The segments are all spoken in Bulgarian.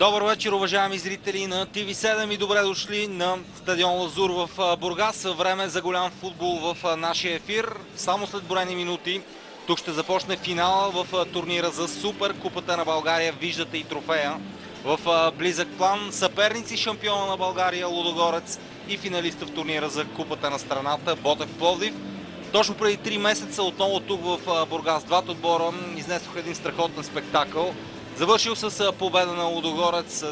Добър вечер, уважаеми зрители на TV7 и добре дошли на стадион Лазур в Бургас. Време за голям футбол в нашия ефир. Само след броени минути тук ще започне финала в турнира за Супер Купата на България. Виждате и трофея в близък план. Съперници шампиона на България Лудогорец и финалиста в турнира за Купата на страната Ботев Пловдив. Точно преди 3 месеца отново тук в Бургас двата отбора изнесоха един страхотен спектакъл. Завършил с победа на Лудогорец,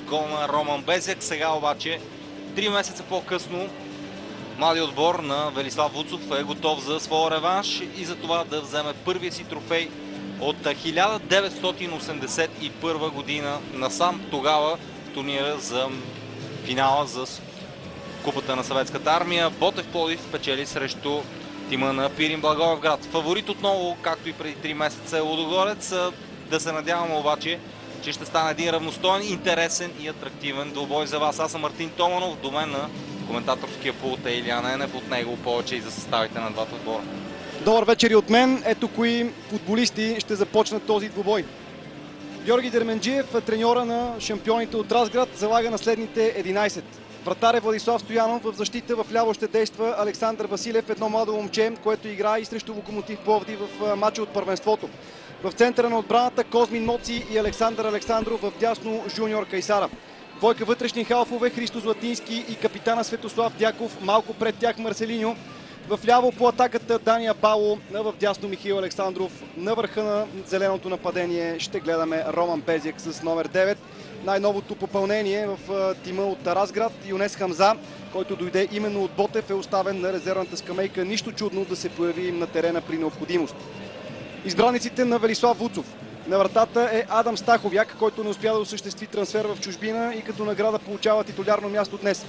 гол на Роман Безяк. Сега обаче, 3 месеца по-късно, младият отбор на Велислав Вуцов е готов за своя реванш и за това да вземе първия си трофей от 1981 година насам. Тогава в турнира за финала за Купата на Съветската армия Ботев Пловдив печели срещу тима на Пирин Благоевград. Фаворит отново, както и преди 3 месеца, е Лудогорец. Да се надяваме обаче, че ще стане един равностоен, интересен и атрактивен двубой за вас. Аз съм Мартин Томанов, до мен на коментаторския пулт е Илиян Енев, от него повече и за съставите на двата отбора. Добър вечер и от мен. Ето кои футболисти ще започнат този двубой. Георги Дерменджиев, треньора на шампионите от Разград, залага на следните 11. Вратар е Владислав Стоянов, в защита в ляво ще действа Александър Василев, едно младо момче, което играе и срещу Локомотив Пловдив в матча от първенството. В центъра на отбраната Козмин Моци и Александър Александров, в дясно Жуниор Кайсара. Двойка вътрешни халфове Христо Златински и капитана Светослав Дяков, малко пред тях Марселиньо. В ляво по атаката Дания Бало, в дясно Михаил Александров. На върха на зеленото нападение ще гледаме Роман Безяк с номер 9. Най-новото попълнение в тима от Разград, Юнес Хамза, който дойде именно от Ботев, е оставен на резервната скамейка. Нищо чудно да се появи на терена при необходимост. Избраниците на Велислав Вуцов. На вратата е Адам Стаховяк, който не успя да осъществи трансфер в чужбина и като награда получава титулярно място днес.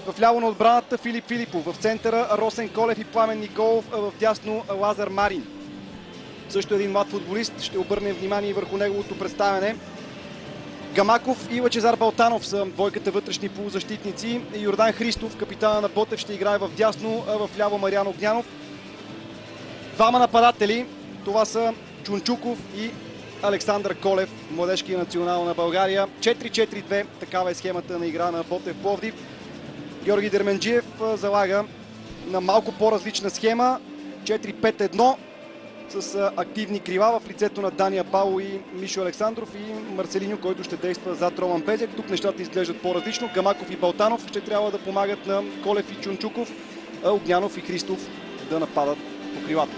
В ляво на отбраната Филип Филипов, в центъра Росен Колев и Пламен Николов, а в дясно Лазар Марин. Също един млад футболист, ще обърнем внимание върху неговото представяне. Гамаков и Лъчезар Балтанов са двойката вътрешни полузащитници. Йордан Христов, капитана на Ботев, ще играе в дясно, а в ляво Мариан Огнянов. Двама нападатели, това са Чунчуков и Александър Колев, младежкия национал на България. 4-4-2, такава е схемата на игра на Ботев Пловдив. Георги Дерменджиев залага на малко по-различна схема. 4-5-1 с активни крила в лицето на Дания Пао и Мишо Александров и Марселиньо, който ще действа зад Роман Безяк. Тук нещата изглеждат по-различно. Гамаков и Балтанов ще трябва да помагат на Колев и Чунчуков, а Огнянов и Христов да нападат по крилата.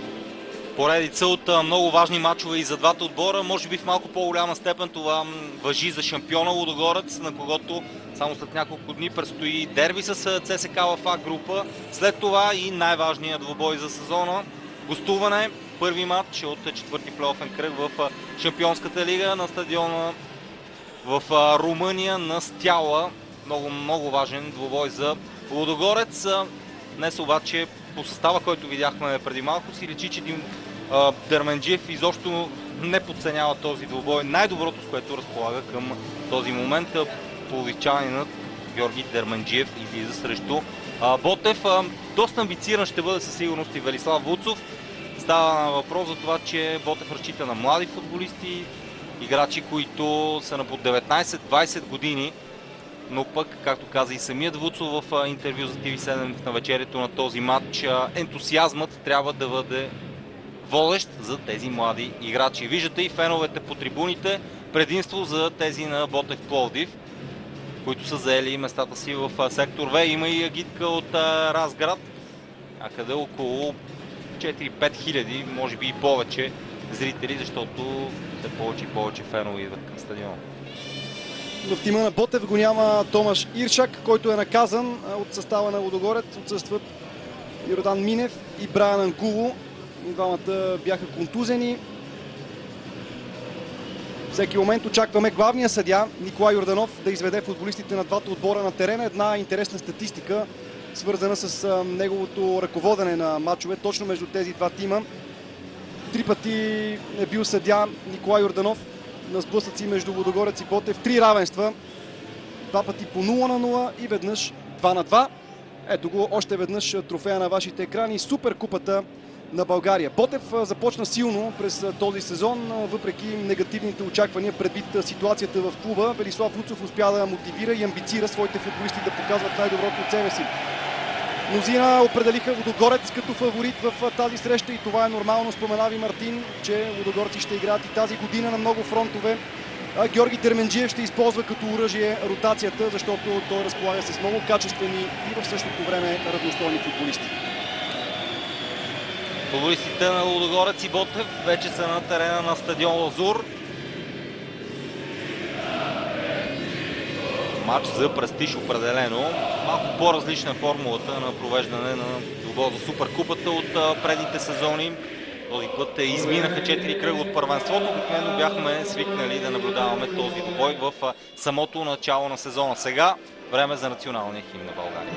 Поредица от много важни матчове и за двата отбора. Може би в малко по-голяма степен това важи за шампиона Лудогорец, на когото само след няколко дни предстои дерби с ЦСК в А група. След това и най-важният двубой за сезона. Гостуване, първи матч от четвърти плейофен кръг в Шампионската лига на стадиона в Румъния на Стяла. Много важен двубой за Лудогорец. Днес обаче по състава, който видяхме преди малко, си личи, че Дерменджиев изобщо не подценява този двубой. Най-доброто, с което разполага към този момент, пловдивчанинът Георги Дерменджиев излиза срещу Ботев. Доста амбициран ще бъде със сигурност и Велислав Вуцов. Става въпрос за това, че Ботев разчита на млади футболисти, играчи, които са на по 19-20 години. Но пък, както каза и самият Вуцов в интервю за TV7 на вечерието на този матч, ентусиазмът трябва да бъде водещ за тези млади играчи. Виждате и феновете по трибуните, предимство за тези на Ботев Пловдив, които са заели местата си в сектор В. Има и агитка от Разград, някъде около 4-5 хиляди, може би и повече зрители, защото все повече и повече фенове идват към стадиона. В тима на Ботев го няма Томаш Иршак, който е наказан от състава на Лудогорец. Отсъстват Йордан Минев и Брайан Анкуло. Двамата бяха контузени. Всеки момент очакваме главния съдия Николай Йорданов да изведе футболистите на двата отбора на терена. Една интересна статистика, свързана с неговото ръководене на матчове точно между тези два тима. 3 пъти е бил съдия Николай Йорданов на сблъсъци между Лудогорец и Ботев. 3 равенства. 2 пъти по 0-0 и веднъж 2-2. Ето го още веднъж трофея на вашите екрани. Супер купата на България. Ботев започна силно през този сезон, въпреки негативните очаквания предвид ситуацията в клуба. Велислав Вуцов успя да мотивира и амбицира своите футболисти да показват най-доброто от себе си. Мнозина определиха Лудогорец като фаворит в тази среща и това е нормално. Спомена ви Мартин, че лудогорци ще играят и тази година на много фронтове. Георги Дерменджиев ще използва като оръжие ротацията, защото той разполага с много качествени и в същото време равностойни футболисти. Футболистите на Лудогорец и Ботев вече са на терена на стадион Лазур. Матч за престиж определено. Малко по-различна формулата на провеждане на двубой за Суперкупата от предните сезони. Този път изминаха 4 кръга от първенството. Обикновено бяхме свикнали да наблюдаваме този двубой в самото начало на сезона. Сега време за националния химн на България.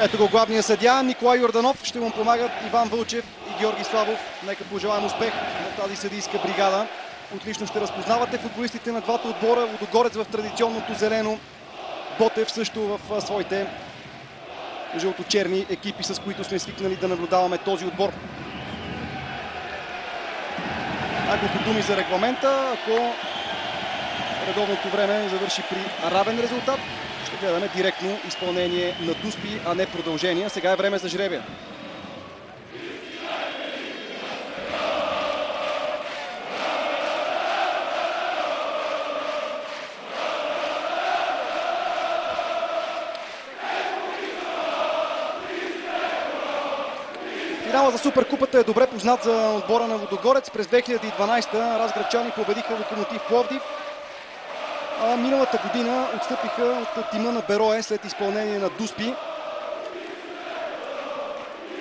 Ето го главния съдия Николай Йорданов. Ще му помагат Иван Вълчев и Георги Славов. Нека пожелаем успех на тази съдийска бригада. Отлично ще разпознавате футболистите на двата отбора. Лудогорец в традиционното зелено. Ботев също в своите жълто-черни екипи, с които сме свикнали да наблюдаваме този отбор. Няколко думи за регламента. Ако редовното време завърши при равен резултат, ще гледаме директно изпълнение на дуспи, а не продължение. Сега е време за жребия. Финала за Суперкупата е добре познат за отбора на Лудогорец. През 2012 разградчани победиха Локомотив Пловдив. Миналата година отстъпиха от тима на Берое след изпълнение на дуспи.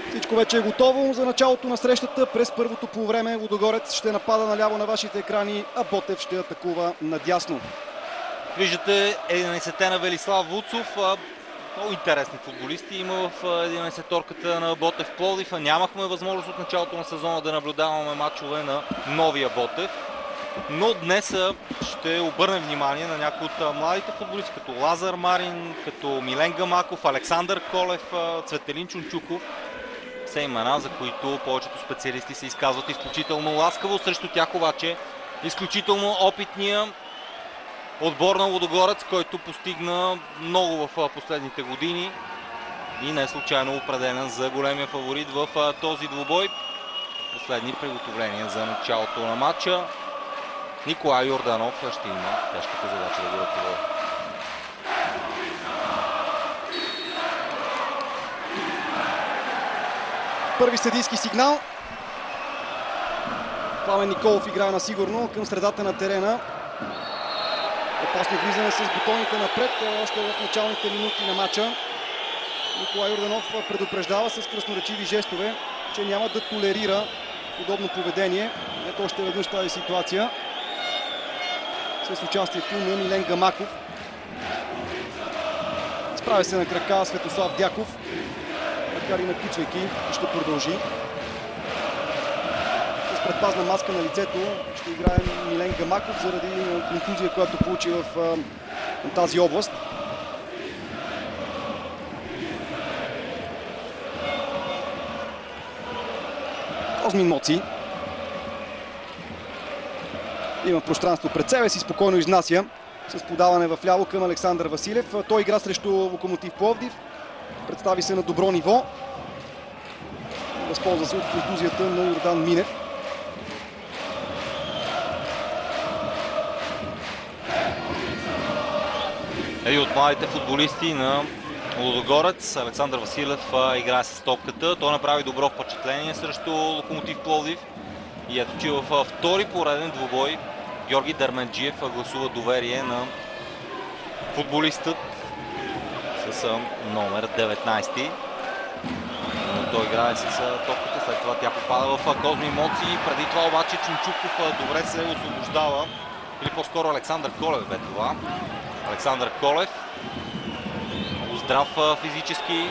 Всичко вече е готово за началото на срещата. През първото полувреме Лудогорец ще напада наляво на вашите екрани, а Ботев ще атакува надясно. Виждате 11-те на Велислав Вуцов. Много интересни футболисти има в 11-торката на Ботев Пловдив. Нямахме възможност от началото на сезона да наблюдаваме мачове на новия Ботев. Но днес ще обърнем внимание на някои от младите футболисти, като Лазар Марин, като Милен Гамаков, Александър Колев, Цветелин Чунчуков. Все имена, за които повечето специалисти се изказват изключително ласкаво. Срещу тях обаче изключително опитния отбор на Лудогорец, който постигна много в последните години и не случайно определен за големия фаворит в този двубой. Последни приготовления за началото на матча. Николай Йорданов ще има тежката задача да го ръководи. Първи съдийски сигнал. Пламен Николов играе на сигурно към средата на терена. Опасно влизане с бутоните напред, още в началните минути на матча. Николай Йорданов предупреждава с красноречиви жестове, че няма да толерира подобно поведение. Ето още веднъж тази ситуация с участието на Милен Гамаков. Справя се на крака Светослав Дяков, макар и накучвайки, ще продължи. с предпазна маска на лицето ще играе Милен Гамаков заради контузия, която получи в тази област. Козмин Моци има пространство пред себе си, спокойно изнася с подаване в ляво към Александър Василев. Той игра срещу Локомотив Пловдив. Представи се на добро ниво. Възползва се от контузията на Йордан Минев. Един от младите футболисти на Лудогорец, Александър Василев, играе с топката. Той направи добро впечатление срещу Локомотив Пловдив. И ето, че във втори пореден двубой Георги Дерменджиев гласува доверие на футболистът с номер 19. Той играе с топката, след това тя попада в Козмин Моци. Преди това обаче Чунчуков добре се освобождава. Или по-скоро Александър Колев бе това. Александър Колев, много здрав физически,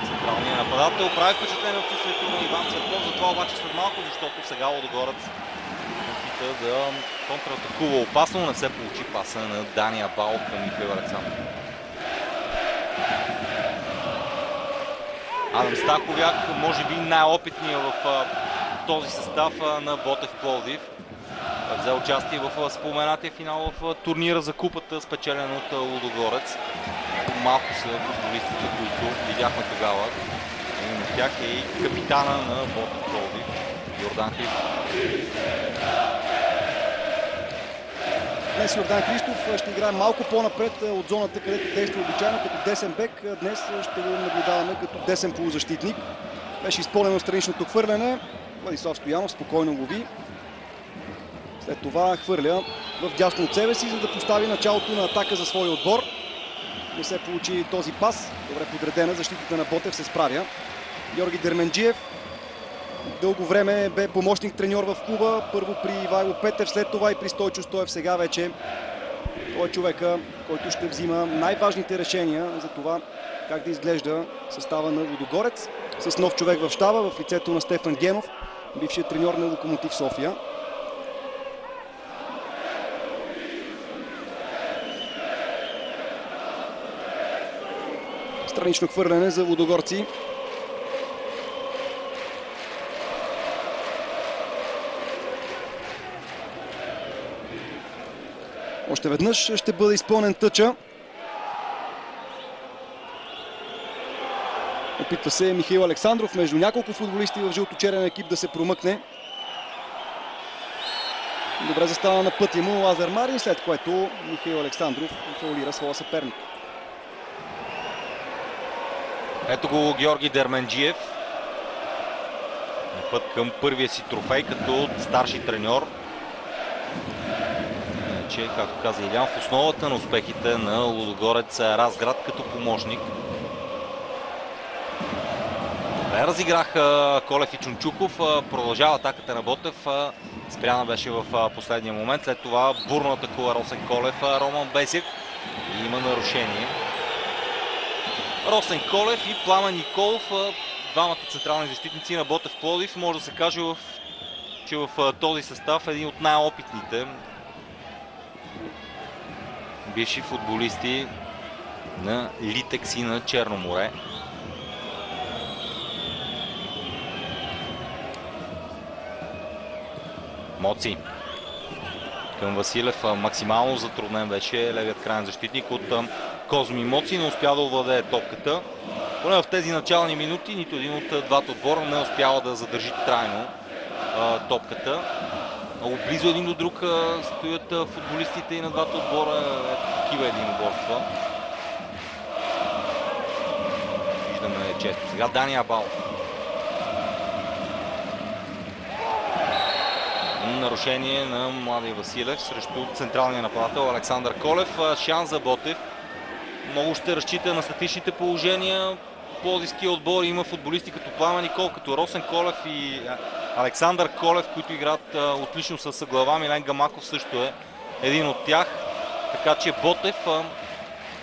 централният нападател. Прави впечатление отсъствието на Иван Цветков, за това обаче след малко, защото сега Лудогорец опита да контратакува опасно, не се получи паса на Дания Бал към Михаил Александров. Адам Стаховяк, може би най-опитният в този състав на Ботев Пловдив. Взе участие в споменатия финал в турнира за купата, спечелен от Лудогорец. Малко са футболистите, които видяхме тогава. Един от тях е и капитана на Ботев Пловдив, Йордан Христов. Днес Йордан Христов ще играе малко по-напред от зоната, където действа обичайно като десен бек. Днес ще го наблюдаваме като десен полузащитник. Беше изпълнено страничното хвърляне. Владислав Стоянов спокойно лови. След това хвърля в дясно от себе си, за да постави началото на атака за своя отбор. Не се получи този пас. Добре подредена, защитата на Ботев се справя. Георги Дерменджиев дълго време бе помощник треньор в клуба. Първо при Ивайло Петев, след това и при Стойчо Стоев. Сега вече той е човека, който ще взима най-важните решения за това как да изглежда състава на Лудогорец. С нов човек в щаба, в лицето на Стефан Генов, бившият треньор на Локомотив София. Странично хвърляне за лудогорци. Още веднъж ще бъде изпълнен тъча. Опитва се Михаил Александров между няколко футболисти в жълточерен екип да се промъкне. Добре застава на пътя му Лазар Марин, след което Михаил Александров фаулира своя съперник. Ето го Георги Дерменджиев. На път към първия си трофей като старши треньор. Че, както каза Илян, в основата на успехите на Лудогорец Разград като помощник. Разиграха Колев и Чунчуков. Продължава атаката на Ботев. Спряна беше в последния момент. След това бурно атакува Росен Колев, Роман Бесик. И има нарушение. Росен Колев и Пламен Николов, двамата централни защитници на Ботев Пловдив. Може да се каже, че в този състав е един от най-опитните бивши футболисти на Литекс и на Черно море. Моци към Василев. Максимално затруднен беше левият крайен защитник от Козмин Моци. Не успя да овладее топката. Поне в тези начални минути нито един от двата отбора не успява да задържи трайно топката. Много близо един до друг стоят футболистите и на двата отбора. Ето такива единоборства. Виждаме често. Сега Дания Бал. Нарушение на младия Василев срещу централния нападател Александър Колев. Шанс за Ботев. Много ще разчита на статичните положения. Пловдивския отбор има футболисти като Пламен Никол, като Росен Колев и Александър Колев, които играят отлично с глава. Милен Гамаков също е един от тях. Така че Ботев,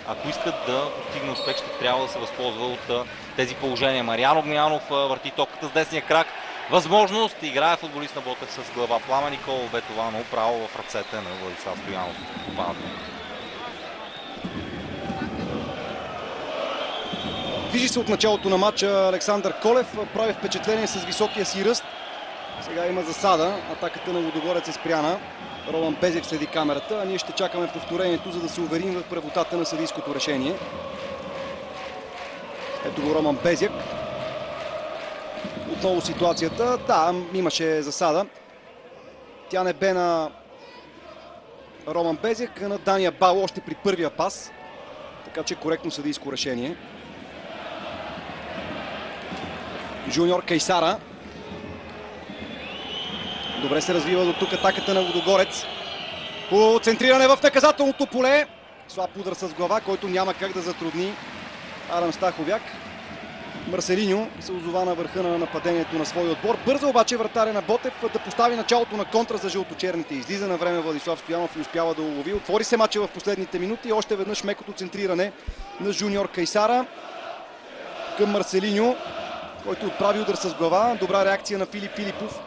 ако искат да постигне успех, ще трябва да се възползва от тези положения. Мариан Огнянов върти топката с десния крак. възможност. Играе футболист на Ботев с глава. Пламен Николов бе това, но право в ръцете на Владислав Стоянов. Движи се от началото на матча Александър Колев. Прави впечатление с високия си ръст. Сега има засада. Атаката на Лудогорец е спряна. Роман Безек следи камерата, а ние ще чакаме повторението, за да се уверим в правотата на съдийското решение. Ето го Роман Безек. Отново ситуацията. Да, имаше засада. Тя не бе на Роман Безек, а на Дания Бало още при първия пас. Така че коректно съдийско решение. Жуниор Кайсара. Добре се развива до тук атаката на Лудогорец. По центриране в наказателното поле. Слаб удар с глава, който няма как да затрудни Адам Стаховяк. Марселиньо се озова на върха на нападението на своя отбор. Бързо обаче вратаря на Ботев да постави началото на контра за жълточерните. Излиза на време Владислав Стоянов и успява да улови. Отвори се мача в последните минути и още веднъж мекото центриране на Жуниор Кайсара към Марселиньо, който отправи удар с глава. Добра реакция на Филип Филипов.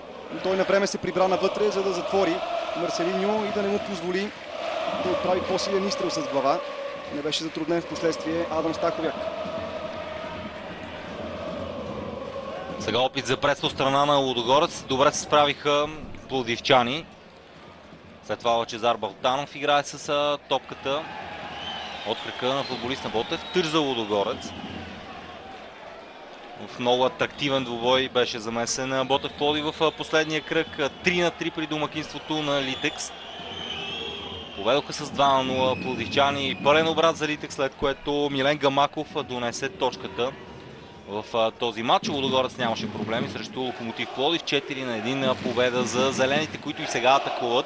Той на време се прибра навътре, за да затвори Марселиньо и да не му позволи да отправи по-силен изстрел с глава. Не беше затруднен в последствие Адам Стаховяк. Сега опит за прес от страна на Лудогорец. Добре се справиха пловдивчани. След това Лъчезар Балтанов играе с топката от крака на футболист на Ботев. Тъж за Лудогорец. В много атрактивен двубой беше замесен Ботев Пловдив в последния кръг. 3-3 при домакинството на Литекс. Поведоха с 2-0 пловдивчани. Пълен обрат за Литекс, след което Милен Гамаков донесе точката в този матч. Лудогорец нямаше проблеми срещу Локомотив Пловдив. 4-1 победа за зелените, които и сега атакуват.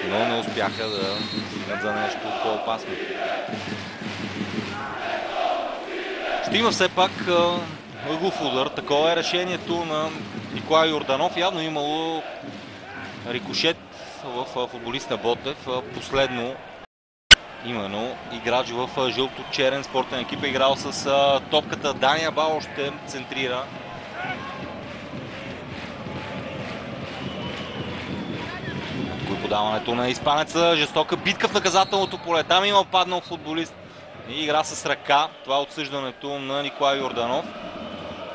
Но не успяха да стигнат за нещо по-опасно. Ще има все пак ъглов удар. Такова е решението на Николай Йорданов. Явно имало рикошет в футболист на Ботев. Последно именно играч в жълто-черен спортен екип е играл с топката. Дания Бао ще центрира. Кой подаването на испанеца. Жестока битка в наказателното поле. Там има паднал футболист и игра с ръка. Това е отсъждането на Николай Йорданов.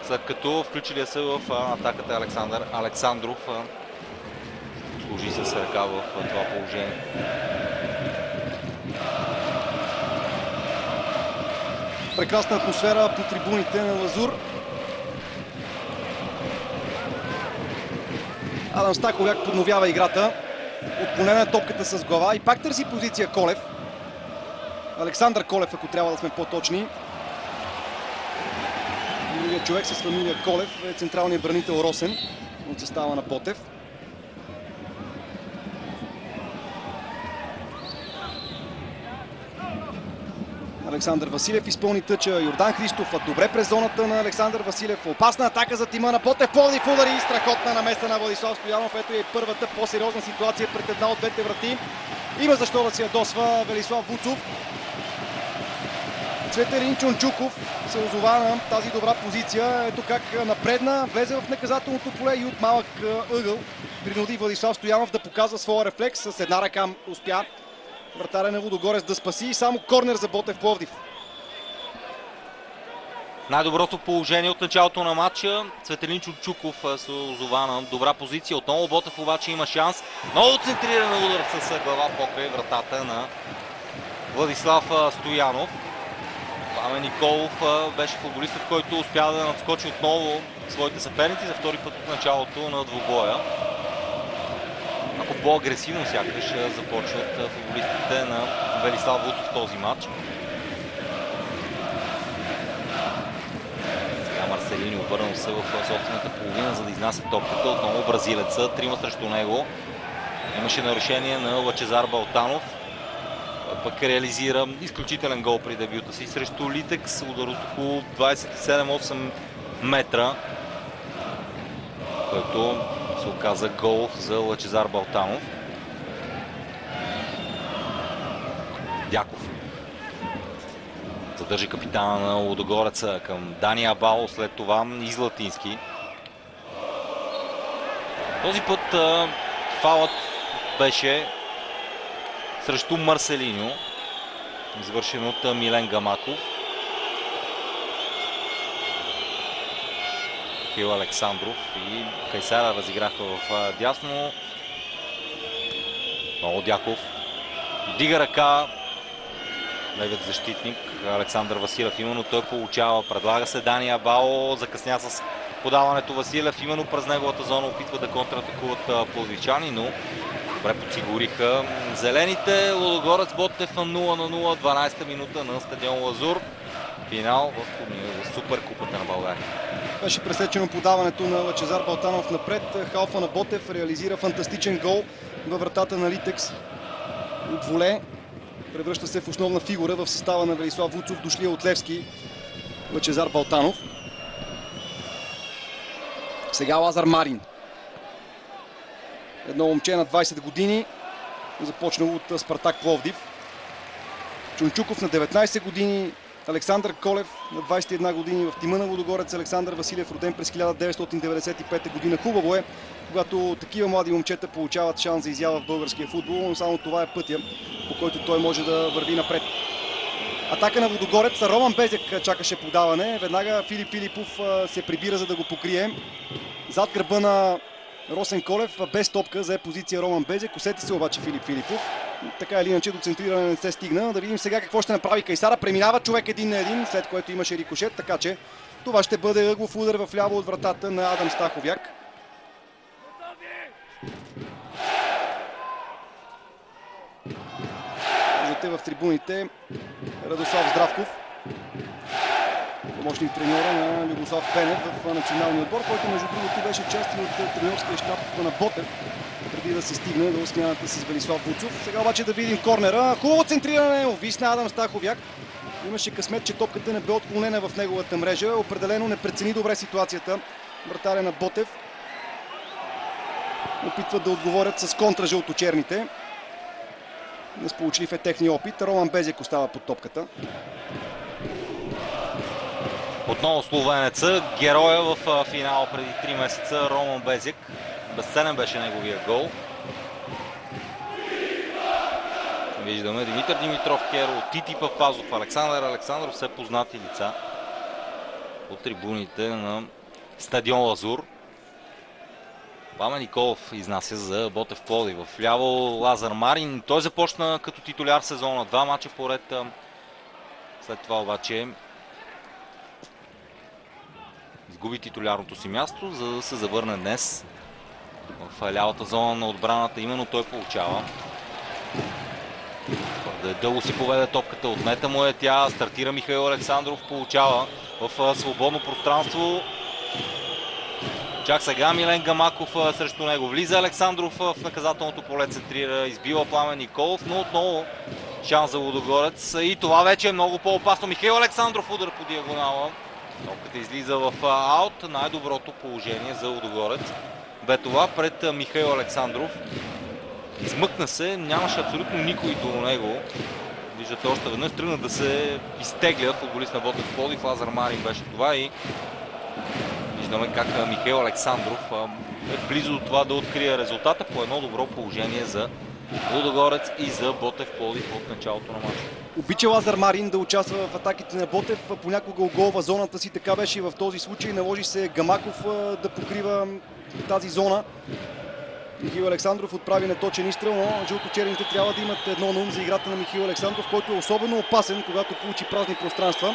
След като включили се в атаката Александър Александров. Служи се с ръка в това положение. Прекрасна атмосфера по трибуните на Лазур. Адам Стаховяк подновява играта. Отклонена топката с глава и пак търси позиция Колев. Александър Колев, ако трябва да сме по-точни. Другият човек с фамилия Колев е централният бранител Росен от състава на Ботев. Александър Василев изпълни тъча. Йордан Христов добре през зоната на Александър Василев. Опасна атака за тима на Ботев. Пловдив удари и страхотна намеса на Владислав Стоянов. Ето е първата по-сериозна ситуация пред една от двете врати. Има защо да се ядосва Велислав Вуцов. Цветелин Чунчуков се озова на тази добра позиция. Ето как напредна, влезе в наказателното поле и от малък ъгъл принуди Владислав Стоянов да показва своя рефлекс. С една ръка успя вратаря на Лудогорец да спаси и само корнер за Ботев Пловдив. Най-доброто положение от началото на матча. Цветелин Чунчуков се озова на добра позиция. Отново Ботев обаче има шанс. Много центриран удар с глава покрай вратата на Владислав Стоянов. Пламен Николов беше футболистът, който успя да надскочи отново своите съперници за втори път от началото на двубоя. Ако по-агресивно сякаш започват футболистите на Велислав Вуцов в този матч. Сега Марселини обърнал се в собствената половина, за да изнася топката. Отново бразилеца, трима срещу него. Имаше нарушение на Лъчезар Балтанов. Пък реализира изключителен гол при дебюта си срещу Литекс. Удар от около 27-8 метра, който се оказа гол за Лъчезар Балтанов. Дяков. Задържи капитана на Лудогореца към Дани Абало, след това и Златински. Този път фаулът беше срещу Марселиньо, извършен от Милен Гамаков. Михаил Александров и Кайсара разиграха в дясно. Много Дяков. Дига ръка левият защитник Александър Василев. Именно той получава. Предлага се Дани Абао. Закъсня с подаването Василев. Именно през неговата зона опитва да контратакуват пловдивчани, но добре подсигуриха зелените. Лудогорец Ботев 0-0, 12-та минута на стадион Лазур. Финал в Суперкупата на България. Беше пресечено подаването на Лъчезар Балтанов напред. Халфа на Ботев реализира фантастичен гол във вратата на Литекс. От воле превръща се в основна фигура в състава на Велислав Вуцов, дошлия от Левски Лъчезар Балтанов. Сега Лазар Марин. Едно момче на 20 години, започнало от Спартак Пловдив. Чунчуков на 19 години, Александър Колев на 21 години в тима на Лудогорец, Александър Василев, роден през 1995 година. Хубаво е, когато такива млади момчета получават шанс за изява в българския футбол, но само това е пътя, по който той може да върви напред. Атака на Лудогорец, Роман Безек чакаше подаване, веднага Филип Филипов се прибира, за да го покрие. Зад гърба на Росен Колев, без топка, зае позиция Роман Безек, усети се обаче Филип Филипов. Така или иначе до центриране не се стигна. Да видим сега какво ще направи Кайсара. Преминава човек един на един, след което имаше рикошет, така че това ще бъде ъглов удар в ляво от вратата на Адам Стаховяк. Виждате в трибуните Радослав Здравков, помощник треньора на Любослав Пенев в националния отбор, който между другото беше част от треньорския щаб на Ботев, преди да се стигне до смяната с Велислав Вуцов. Сега обаче да видим корнера. Хубаво центриране, увисна Адам Стаховяк. Имаше късмет, че топката не бе отклонена в неговата мрежа. Определено не прецени добре ситуацията вратаря на Ботев. Опитват да отговорят с контра жълточерните. Несполучлив е техния опит. Роман Безек остава под топката. Отново словенеца, героя в финал преди 3 месеца, Роман Безек. Безценен беше неговия гол. Виждаме Димитър Димитров, Керо, Тити Папазов, Александър Александров, все познати лица от трибуните на стадион Лазур. Пламен Николов изнася за Ботев Пловдив. Вляво Лазар Марин. Той започна като титуляр сезона. 2 мача поред. След това обаче изгуби титулярното си място, за да се завърне днес в лявата зона на отбраната. Именно той получава. Дълго си поведе топката, отнета му е тя. Стартира Михаил Александров, получава в свободно пространство. Чак сега Милен Гамаков срещу него. Влиза Александров в наказателното поле, центрира, избива Пламен Николов, но отново шанс за Лудогорец. И това вече е много по-опасно. Михаил Александров удар по диагонала. Топката излиза в аут. Най-доброто положение за Лудогорец бе това пред Михаил Александров. Измъкна се, нямаше абсолютно никой до него. Виждате още веднъж, тръгна да се изтегля футболист на Ботев Пловдив. Лазар Марин беше това и виждаме как Михаил Александров е близо до това да открие резултата по едно добро положение за Лудогорец и за Ботев Пловдив от началото на матча. Обича Лазар Марин да участва в атаките на Ботев, понякога оголва зоната си, така беше и в този случай. Наложи се Гамаков да покрива тази зона. Михаил Александров отправи неточен изстрел, но жълточерните трябва да имат едно на ум за играта на Михаил Александров, който е особено опасен, когато получи празни пространства.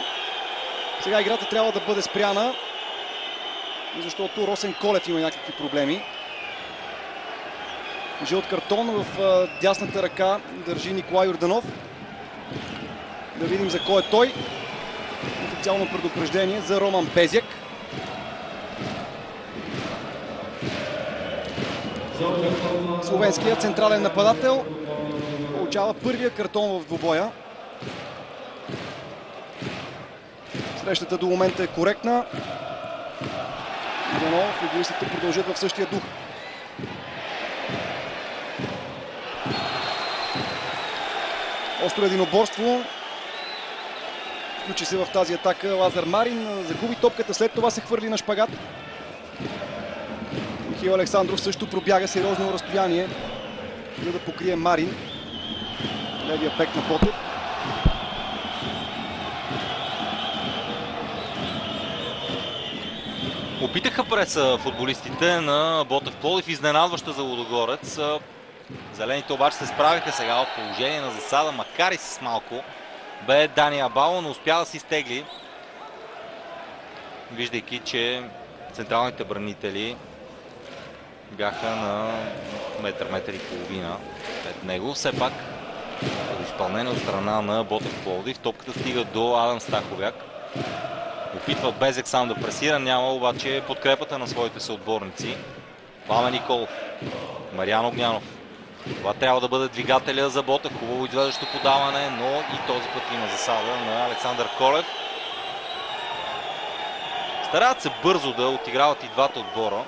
Сега играта трябва да бъде спряна, защото Росен Колев има някакви проблеми. Жълт картон в дясната ръка държи Николай Йорданов. Да видим за кой е той. Официално предупреждение за Роман Безек. Словенският централен нападател получава първия картон в двубоя. Срещата до момента е коректна. Но футболистите продължат в същия дух. Остро единоборство. Включи се в тази атака Лазар Марин, загуби топката, след това се хвърли на шпагат. Михаил Александров също пробяга сериозно разстояние, за да покрие Марин. Левия бек на Ботев. Опитаха преса футболистите на Ботев Пловдив, изненадваща за Лудогорец. Зелените обаче се справиха сега от положение на засада, макар и с малко. Бе Дани Абало, но успя да си изтегли, виждайки, че централните бранители бяха на метър и половина пред него. Все пак, изпълнение от страна на Ботев Пловдив, топката стига до Адам Стаховяк. Опитва Безек сам да пресира, няма обаче подкрепата на своите съотборници. Пламен Николов, Мариан Огнянов. Това трябва да бъде двигателя за Ботев. Хубаво извеждащо подаване, но и този път има засада на Александър Колев. Стараят се бързо да отиграват и двата отбора.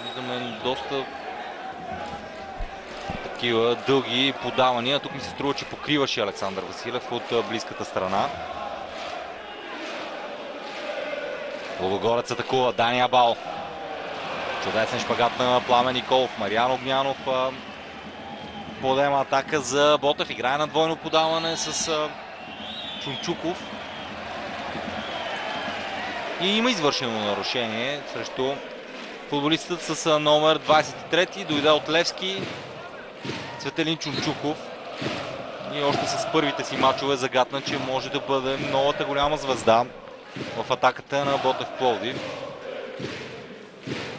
Виждаме доста такива дълги подавания. Тук ми се струва, че покриваше Александър Василев от близката страна. Лудогорец атакува Дани Абал. Чудесен шпагат на Пламен Николов. Мариан Огнянов подема атака за Ботев. Играе на двойно подаване с Чунчуков. И има извършено нарушение срещу футболистът с номер 23. Дойде от Левски. Цветелин Чунчуков. И още с първите си мачове загатна, че може да бъде новата голяма звезда в атаката на Ботев Пловдив.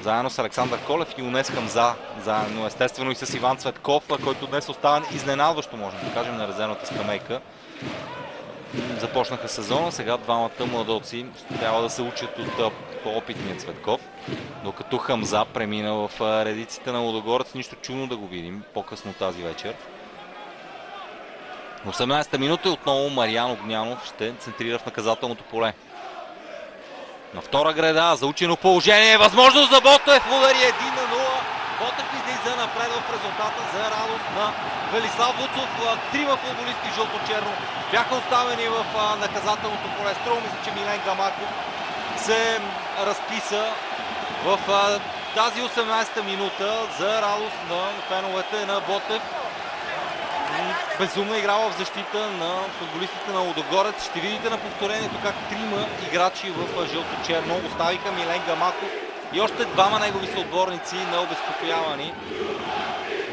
Заедно с Александър Колев и Унес Хамза. Заедно естествено и с Иван Цветков, който днес остава изненадващо, можем да кажем, на резервната скамейка. Започнаха сезона, сега двамата младоци трябва да се учат от по-опитния Цветков. Докато Хамза премина в редиците на Лудогорец, нищо чудно да го видим по-късно тази вечер. В 18-та минута отново Мариан Огнянов ще центрира в наказателното поле. На втора града, заучено положение, възможност за Ботев, удари 1-0. Ботев излиза напред в резултата за радост на Велислав Вуцов. Трима футболисти жълто-черно бяха оставени в наказателното поле. Струва ми се, че Милен Гамаков се разписа в тази 18-та минута за радост на феновете на Ботев. Безумна игра в защита на футболистите на Лудогорец. Ще видите на повторението как трима играчи в жълто-черно оставиха Милен Гамаков и още двама негови съотборници необезпокоявани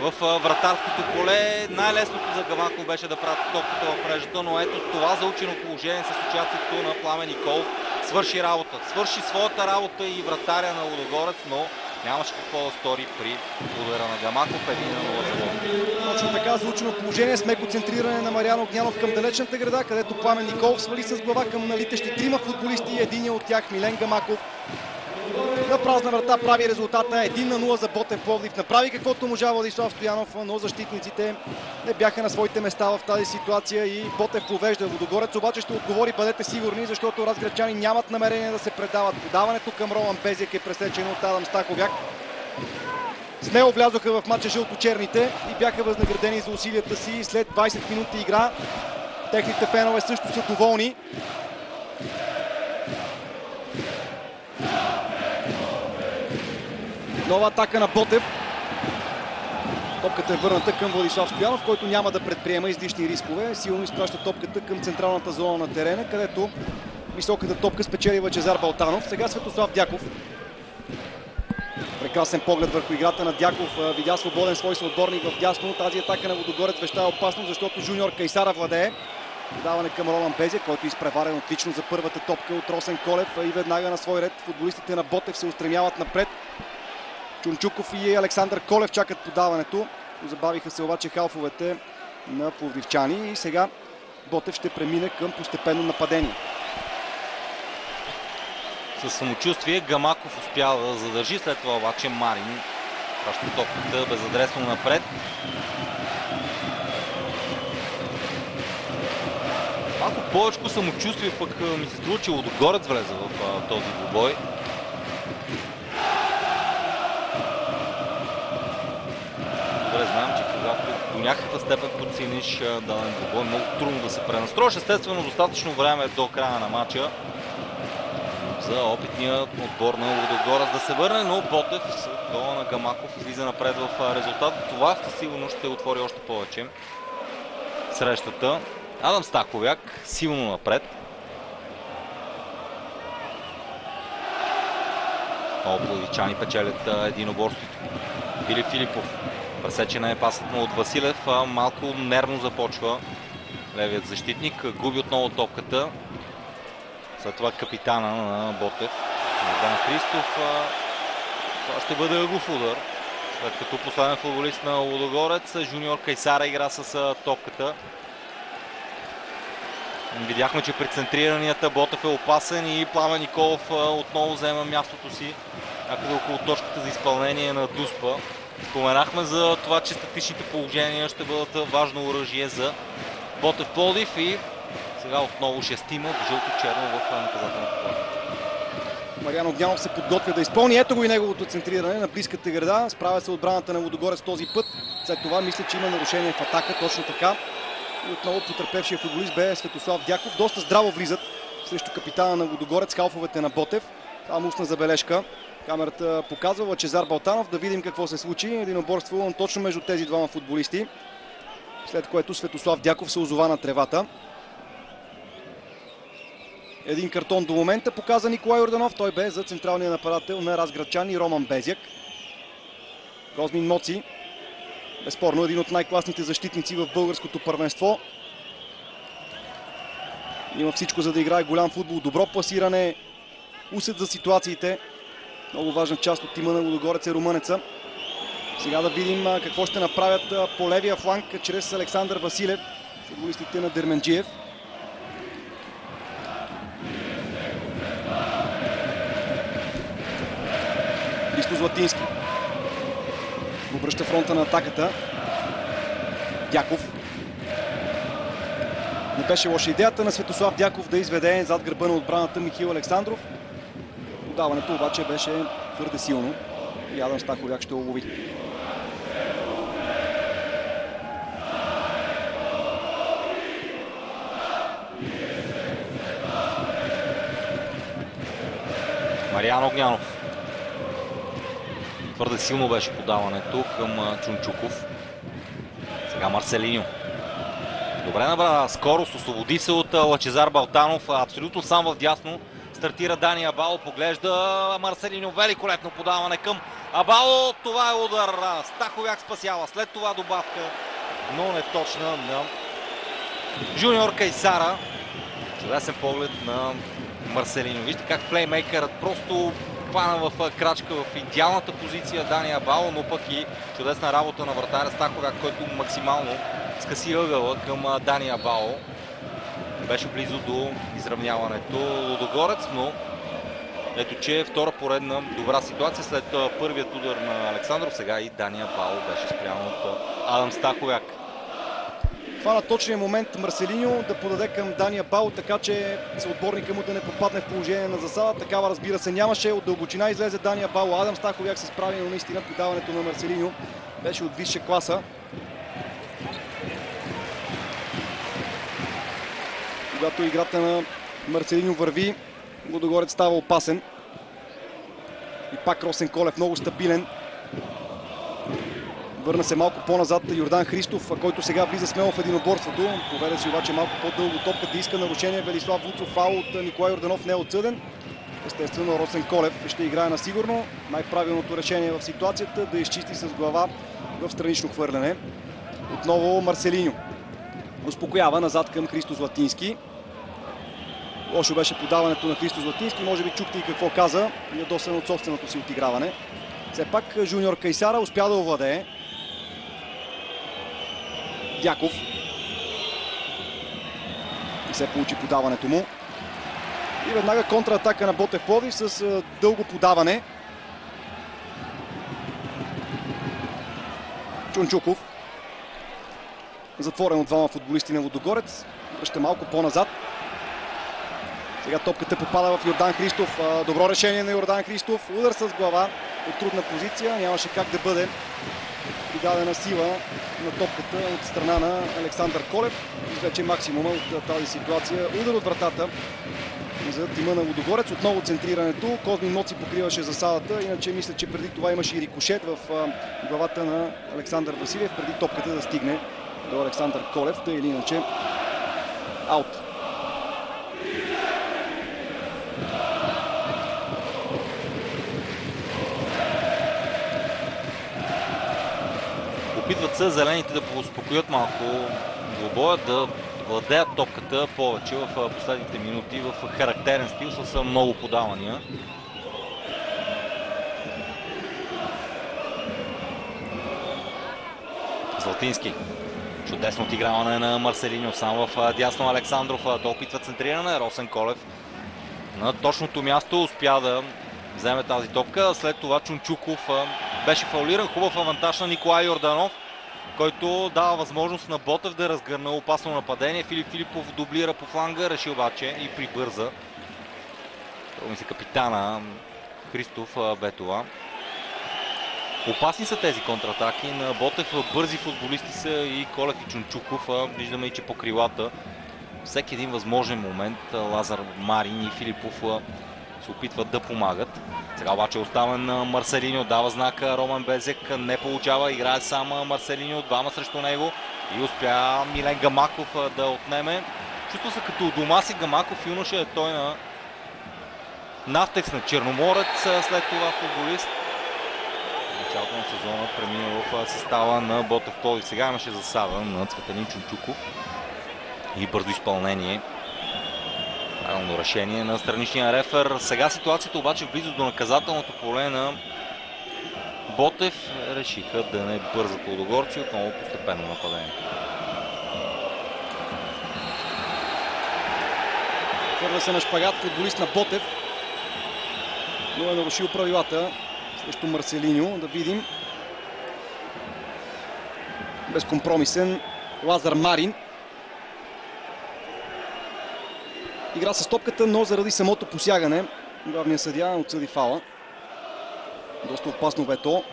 в вратарското поле. Най-лесното за Гамаков беше да прати топката в мрежата, но ето това заучено положение с участието на Пламен Николов свърши работа. Свърши своята работа и вратаря на Лудогорец, но нямаше какво да стори при удара на Гамаков. 1-0. Точно така, заучено положение с меко центриране на Мариан Огнянов към далечната града, където Пламен Николов свали с глава към налитащи трима футболисти. Единият от тях Милен Гамаков на празна врата прави резултата. 1-0 за Ботев Пловдив. Направи каквото можа Владислав Стоянов, но защитниците не бяха на своите места в тази ситуация и Ботев повежда. Лудогорец обаче ще отговори, бъдете сигурни, защото разграчани нямат намерение да се предават. Подаването към Роман Безек е пресечено от Адам Стаховяк. Смело влязоха в матча жълто-черните и бяха възнаградени за усилията си след 20 минути игра. Техните фенове също са доволни. Нова атака на Ботев. Топката е върната към Владислав Стоянов, който няма да предприема излишни рискове. Силно изпраща топката към централната зона на терена, където високата топка спечели Лъчезар Балтанов. Сега Светослав Дяков. Прекрасен поглед върху играта на Дяков. Видя свободен свой съотборник в дясно. Тази атака на Лудогорец вещае опасно, защото Жуниор Кайсара владее. Даване към Роман Безек, който е изпреварен отлично за първата топка от Росен Колев и веднага на свой ред футболистите на Ботев се устремяват напред. Чунчуков и Александър Колев чакат подаването. Забавиха се обаче халфовете на пловдивчани и сега Ботев ще премине към постепенно нападение. Със самочувствие Гамаков успя да задържи, след това обаче Марин праща топката безадресно напред. Малко повече самочувствие пък ми се струва, че Лудогорец влезе в този двубой. Добре знаем, че когато до някаква степен подцениш даден двубой. Много трудно да се пренастроиш. Естествено, достатъчно време до края на матча за опитния отбор на Лудогорец да се върне, но Ботев с гола на Гамаков излиза напред в резултат. Това сигурно ще отвори още повече срещата. Адам Стаховяк силно напред. Пловдивчани печелят единоборството. Филип Филипов. Пресечена е пасът му от Василев. Малко нервно започва левият защитник. Губи отново топката. След това капитана на Ботев. Йордан Христов. Това ще бъде ъгов удар. След като последен футболист на Лудогорец, Жуниор Кайсара игра с топката. Видяхме, че при центриранията Ботев е опасен и Пламен Николов отново взема мястото си някъде около точката за изпълнение на Дуспа. Споменахме за това, че статичните положения ще бъдат важно оръжие за Ботев Пловдив и сега отново шестима в жълто-черно в наказателната площ. Мариан Огнянов се подготвя да изпълни. Ето го и неговото центриране на близката града. Справя се отбраната на Лудогорец този път. След това мисля, че има нарушение в атака. Точно така. И отново потърпевшия футболист бе Светослав Дяков. Доста здраво влизат срещу капитана на Лудогорец халфовете на Ботев. Там устна забележка. Камерата показва Лъчезар Балтанов. Да видим какво се случи. Единоборство точно между тези двама футболисти. След което Светослав Дяков се озова на тревата. Един картон до момента показа Николай Йорданов. Той бе за централния нападател на разградчани Роман Безяк. Козмин Моци. Безспорно един от най-класните защитници в българското първенство. Има всичко за да играе голям футбол. Добро пласиране. Усет за ситуациите. Много важна част от тима на Лудогорец е румънеца. Сега да видим какво ще направят по левия фланг чрез Александър Василев. Футболистите на Дерменджиев. Христо Златински. Обръща фронта на атаката. Дяков. Не беше лоша идеята на Светослав Дяков да изведе зад гърба на отбраната Михаил Александров. Подаването обаче беше твърде силно и Адам Стаховяк ще улови. Мариан Огнянов. Твърде силно беше подаването към Чунчуков. Сега Марселиньо. Добре набра скорост, освободи се от Лъчезар Балтанов. Абсолютно сам в дясно стартира Дани Абало. Поглежда Марселиньо. Великолепно подаване към Абало. Това е удар. Стаховяк спасява. След това добавка, но не точна на Жуниор Кайсара. Чудесен поглед на Марселиньо. Вижте как плеймейкърът просто пана в крачка в идеалната позиция Дани Абало, но пък и чудесна работа на вратаря Стаховяк, който максимално скъси ъгъла към Дани Абало. Беше близо до изравняването Лудогорец, но ето че е втора поредна добра ситуация след първият удар на Александров. Сега и Дани Абало беше спрямо от Адам Стаховяк. Това на точния момент Марселиньо да подаде към Дани Абало, така че съотборника му да не попадне в положение на засада. Такава, разбира се, нямаше. От дълбочина излезе Дани Абало. Адам Стаховяк се справи, но наистина подаването на Марселиньо беше от висша класа. Когато играта на Марселиньо върви, Лудогорец става опасен. И пак Росен Колев много стабилен. Върна се малко по-назад Йордан Христов, който сега влиза смело в единоборството. Поведе си обаче малко по-дълго топка да иска нарушение. Велислав Вуцов, фаул от Николай Йорданов не е отсъден. Естествено Росен Колев ще играе на сигурно. Най-правилното решение в ситуацията да изчисти с глава в странично хвърляне. Отново Марселиньо успокоява назад към Христо Златински. Лошо беше подаването на Христо Златински. Може би чухте и какво каза. Ядосан от собственото си отиграване. Все пак Жуниор Кайсара успя да овладее. Дяков. Не се получи подаването му. И веднага контратака на Ботев Пловдив с дълго подаване. Чунчуков. Затворен от двама футболисти на Лудогорец. Връща малко по-назад. Сега топката попада в Йордан Христов. Добро решение на Йордан Христов. Удар с глава. от трудна позиция. Нямаше как да бъде придадена сила на топката от страна на Александър Колев. Извлече максимума от тази ситуация. Удар от вратата за тима на Лудогорец. Отново центрирането. Козми Моци покриваше засадата. Иначе мисля, че преди това имаше и рикошет в главата на Александър Василев, преди топката да стигне до Александър Колев. Тъй или иначе аут. Опитват се зелените да успокоят малко двубоя, да владеят топката повече в последните минути в характерен стил с много подавания. Златински. Чудесно отиграване на Марселиньо. Сам в дясно Александров. Да опитва центриране. Росен Колев на точното място успя да вземе тази топка. След това Чунчуков беше фаулиран. Хубав авантаж на Николай Йорданов, който дава възможност на Ботев да разгърне опасно нападение. Филип Филипов дублира по фланга, реши обаче и прибърза. Първо се капитана Христов бе това. Опасни са тези контратаки на Ботев. Бързи футболисти са и Колев и Чунчуков. Виждаме и че по крилата всеки един възможен момент Лазар Марин и Филипов се опитват да помагат. Сега обаче оставен Марселиньо, дава знака Роман Безек, не получава, играе сам Марселиньо, двама срещу него и успя Милен Гамаков да отнеме. Чувства се като дома си Гамаков, юноша е той на Нафтекс на Черноморец, след това футболист. Началото на сезона премина в състава на Ботев Пловдив. Сега имаше засада на Цветелин Чунчуков и бързо изпълнение. Правилно решение на страничния рефер. Сега ситуацията обаче в близост до наказателното поле на Ботев. Решиха да не бързат лудогорци. Отново постепенно нападение. Хвърля се на шпагат футболист на Ботев, но е нарушил правилата срещу Марселиньо. Да видим. Безкомпромисен Лазар Марин. Игра с топката, но заради самото посягане главният съдия отсъди фаула. Доста опасно бе то.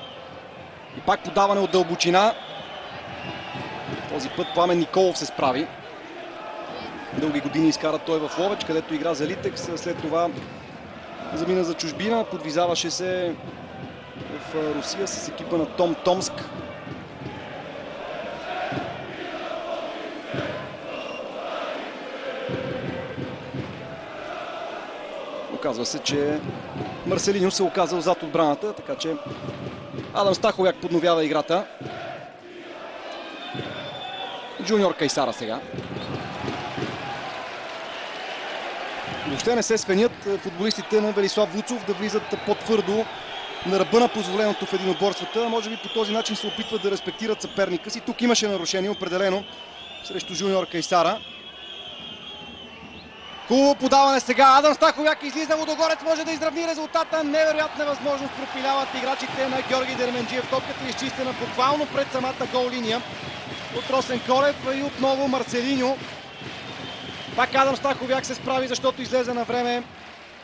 И пак подаване от дълбочина. Този път Пламен Николов се справи. Дълги години изкара той в Ловеч, където игра за Литекс. След това замина за чужбина. Подвизаваше се в Русия с екипа на Том Томск. Оказва се, че Марселиньо се оказал зад отбраната, така че Адам Стаховяк подновява играта. Джуниор Кайсара сега. Въобще не се свенят футболистите на Велислав Вуцов да влизат по-твърдо на ръба на позволеното в единоборствата. Може би по този начин се опитват да респектират съперника си. Тук имаше нарушение определено срещу Джуниор Кайсара. Хубаво подаване сега. Адам Стаховяк излиза. Лудогорец може да изравни резултата. Невероятна възможност пропиляват играчите на Георги Дерменджиев. Топката е изчистена буквално пред самата гол линия от Росен Колев и отново Марселиньо. Пак Адам Стаховяк се справи, защото излезе на време.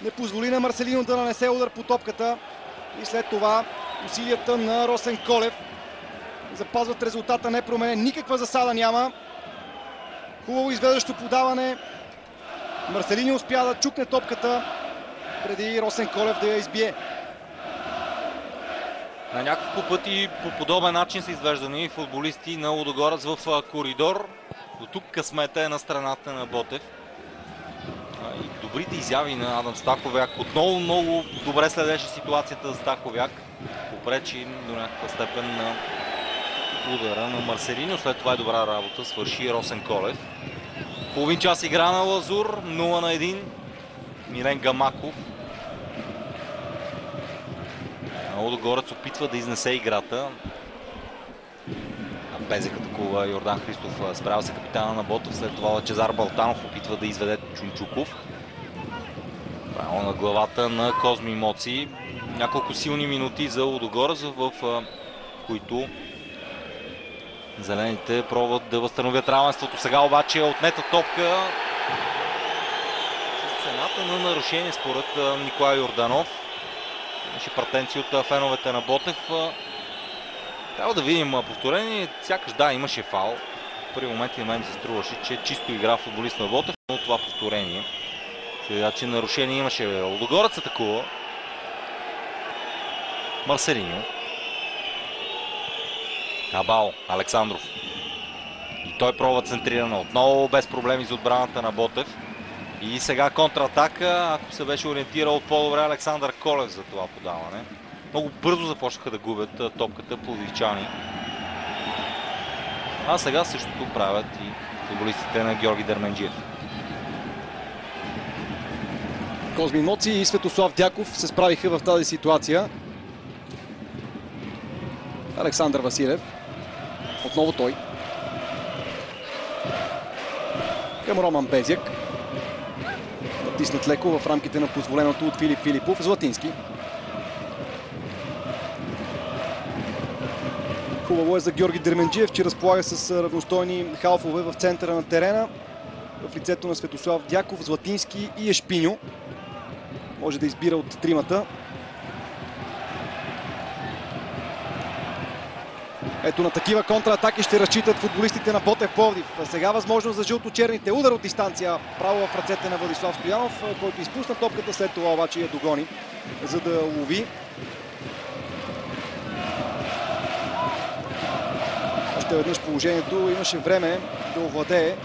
Не позволи на Марселиньо да нанесе удар по топката. И след това усилията на Росен Колев запазват резултата непроменен. Никаква засада няма. Хубаво извеждащо подаване. Марселиньо успя да чукне топката преди Росен Колев да я избие. На няколко пъти по подобен начин са извеждани футболисти на Лудогорец в коридор. До тук късмета е на страната на Ботев. И добрите изяви на Адам Стаховяк. Отново много добре следеше ситуацията за Стаховяк. Попречи до някаква степен на удара на Марселиньо. След това е добра работа. Свърши Росен Колев. Половин час игра на Лазур. 0-1. Милен Гамаков. Лудогорец опитва да изнесе играта. Безек атакува Йордан Христов. Справя се капитана на Ботев. След това Лъчезар Балтанов опитва да изведе Чунчуков. Право на главата на Козми Моци. Няколко силни минути за Лудогорец, в които зелените пробват да възстановят равенството. Сега обаче е отнета топка с цената на нарушение според Николай Йорданов. Имаше претенции от феновете на Ботев. Трябва да видим повторение. Сякаш да, имаше фал. В първи момент на мен се струваше, че чисто игра футболист на Ботев, но това повторение. Сега, че нарушение имаше. Лудогорец атакува. Марселиньо. Абао, Александров. И той пробва центриране. Отново без проблеми за отбраната на Ботев. И сега контратака, ако се беше ориентирал по-добре Александър Колев за това подаване. Много бързо започнаха да губят топката пловдивчани. А сега същото правят и футболистите на Георги Дерменджиев. Козмин Моци и Светослав Дяков се справиха в тази ситуация. Александър Василев. Отново той. Към Роман Безяк. Натиснат леко в рамките на позволеното от Филип Филипов. Златински. Хубаво е за Георги Дерменджиев, че разполага с равностойни халфове в центъра на терена. В лицето на Светослав Дяков, Златински и Ешпиньо. Може да избира от тримата. Ето на такива контратаки ще разчитат футболистите на Ботев Пловдив. Сега възможност за жълто-черните. Удар от дистанция. Право в ръцете на Владислав Стоянов, който изпусна топката, след това обаче я догони, за да лови. Още веднъж положението имаше време да овладее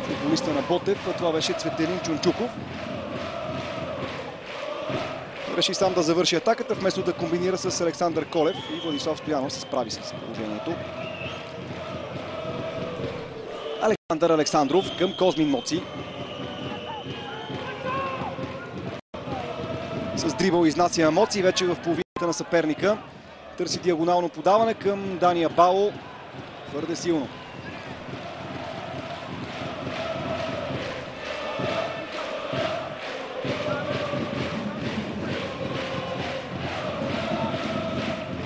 футболиста на Ботев. Това беше Цветелин Чунчуков. Реши сам да завърши атаката, вместо да комбинира с Александър Колев, и Владислав Стоянов се справи с положението. Александър Александров към Козмин Моци. С дрибъл изнася Моци вече в половината на съперника. Търси диагонално подаване към Дания Бало. Твърде силно.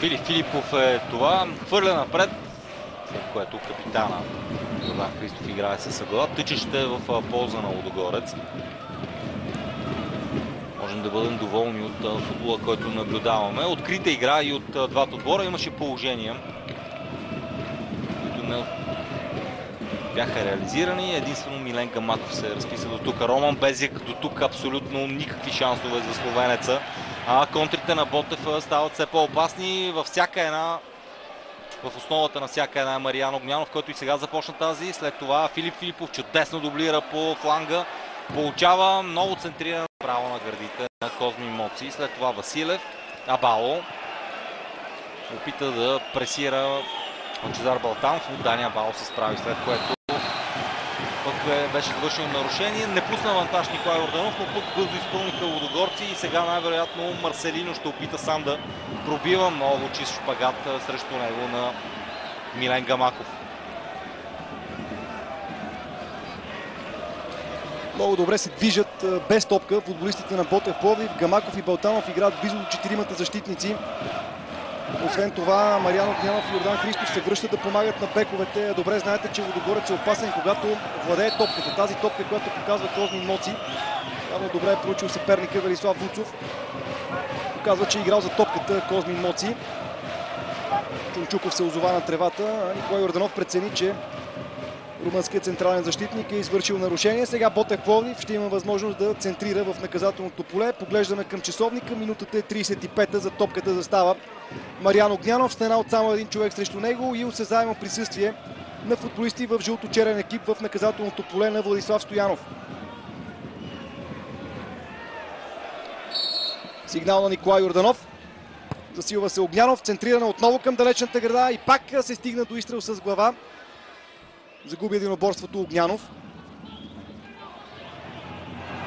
Филип Филипов е това. Хвърля напред, след което капитана Йордан Христов играе със глава. Тъчеще в полза на Лудогорец. Можем да бъдем доволни от футбола, който наблюдаваме. Открита игра и от двата отбора. Имаше положения, които не бяха реализирани. Единствено Милен Гамаков се разписа до тук. Роман Безяк до тук абсолютно никакви шансове за словенеца. А контрите на Ботев стават все по-опасни. В основата на всяка една е Мариан Огнянов, който и сега започна тази. След това Филип Филипов чудесно дублира по фланга. Получава много центрирано право на гърдите на Козмин Моци. След това Василев. Абало опита да пресира Лъчезар Балтанов, но Дания Абало се справи, след което пък беше завършено нарушение. Не пусна авантаж Николай Йорданов, но пък бързо изпълниха лудогорци и сега най-вероятно Марселиньо ще опита сам да пробива. Много чист шпагат срещу него на Милен Гамаков. Много добре се движат без топка футболистите на Ботев Пловдив. Гамаков и Балтанов играят близо до 4 защитници. Освен това, Мариан Огнянов и Йордан Христов се връщат да помагат на бековете. Добре знаете, че Лудогорец е опасен, когато владее топката. Тази топка, която показва Козмин Моци. Явно добре е проучил съперника Велислав Вуцов. Показва, че е играл за топката Козмин Моци. Чунчуков се озова на тревата. Николай Йорданов прецени, че румънският централен защитник е извършил нарушение. Сега Ботев Пловдив ще има възможност да центрира в наказателното поле. Поглеждаме към часовника. Минутата е 35-та. За топката застава Мариан Огнянов. Стена от само един човек срещу него и осезаемо присъствие на футболисти в жълто-черен екип в наказателното поле на Владислав Стоянов. Сигнал на Николай Йорданов. Засилва се Огнянов. Центриране отново към далечната града и пак се стигна до изстрел с глава. Загуби единоборството Огнянов.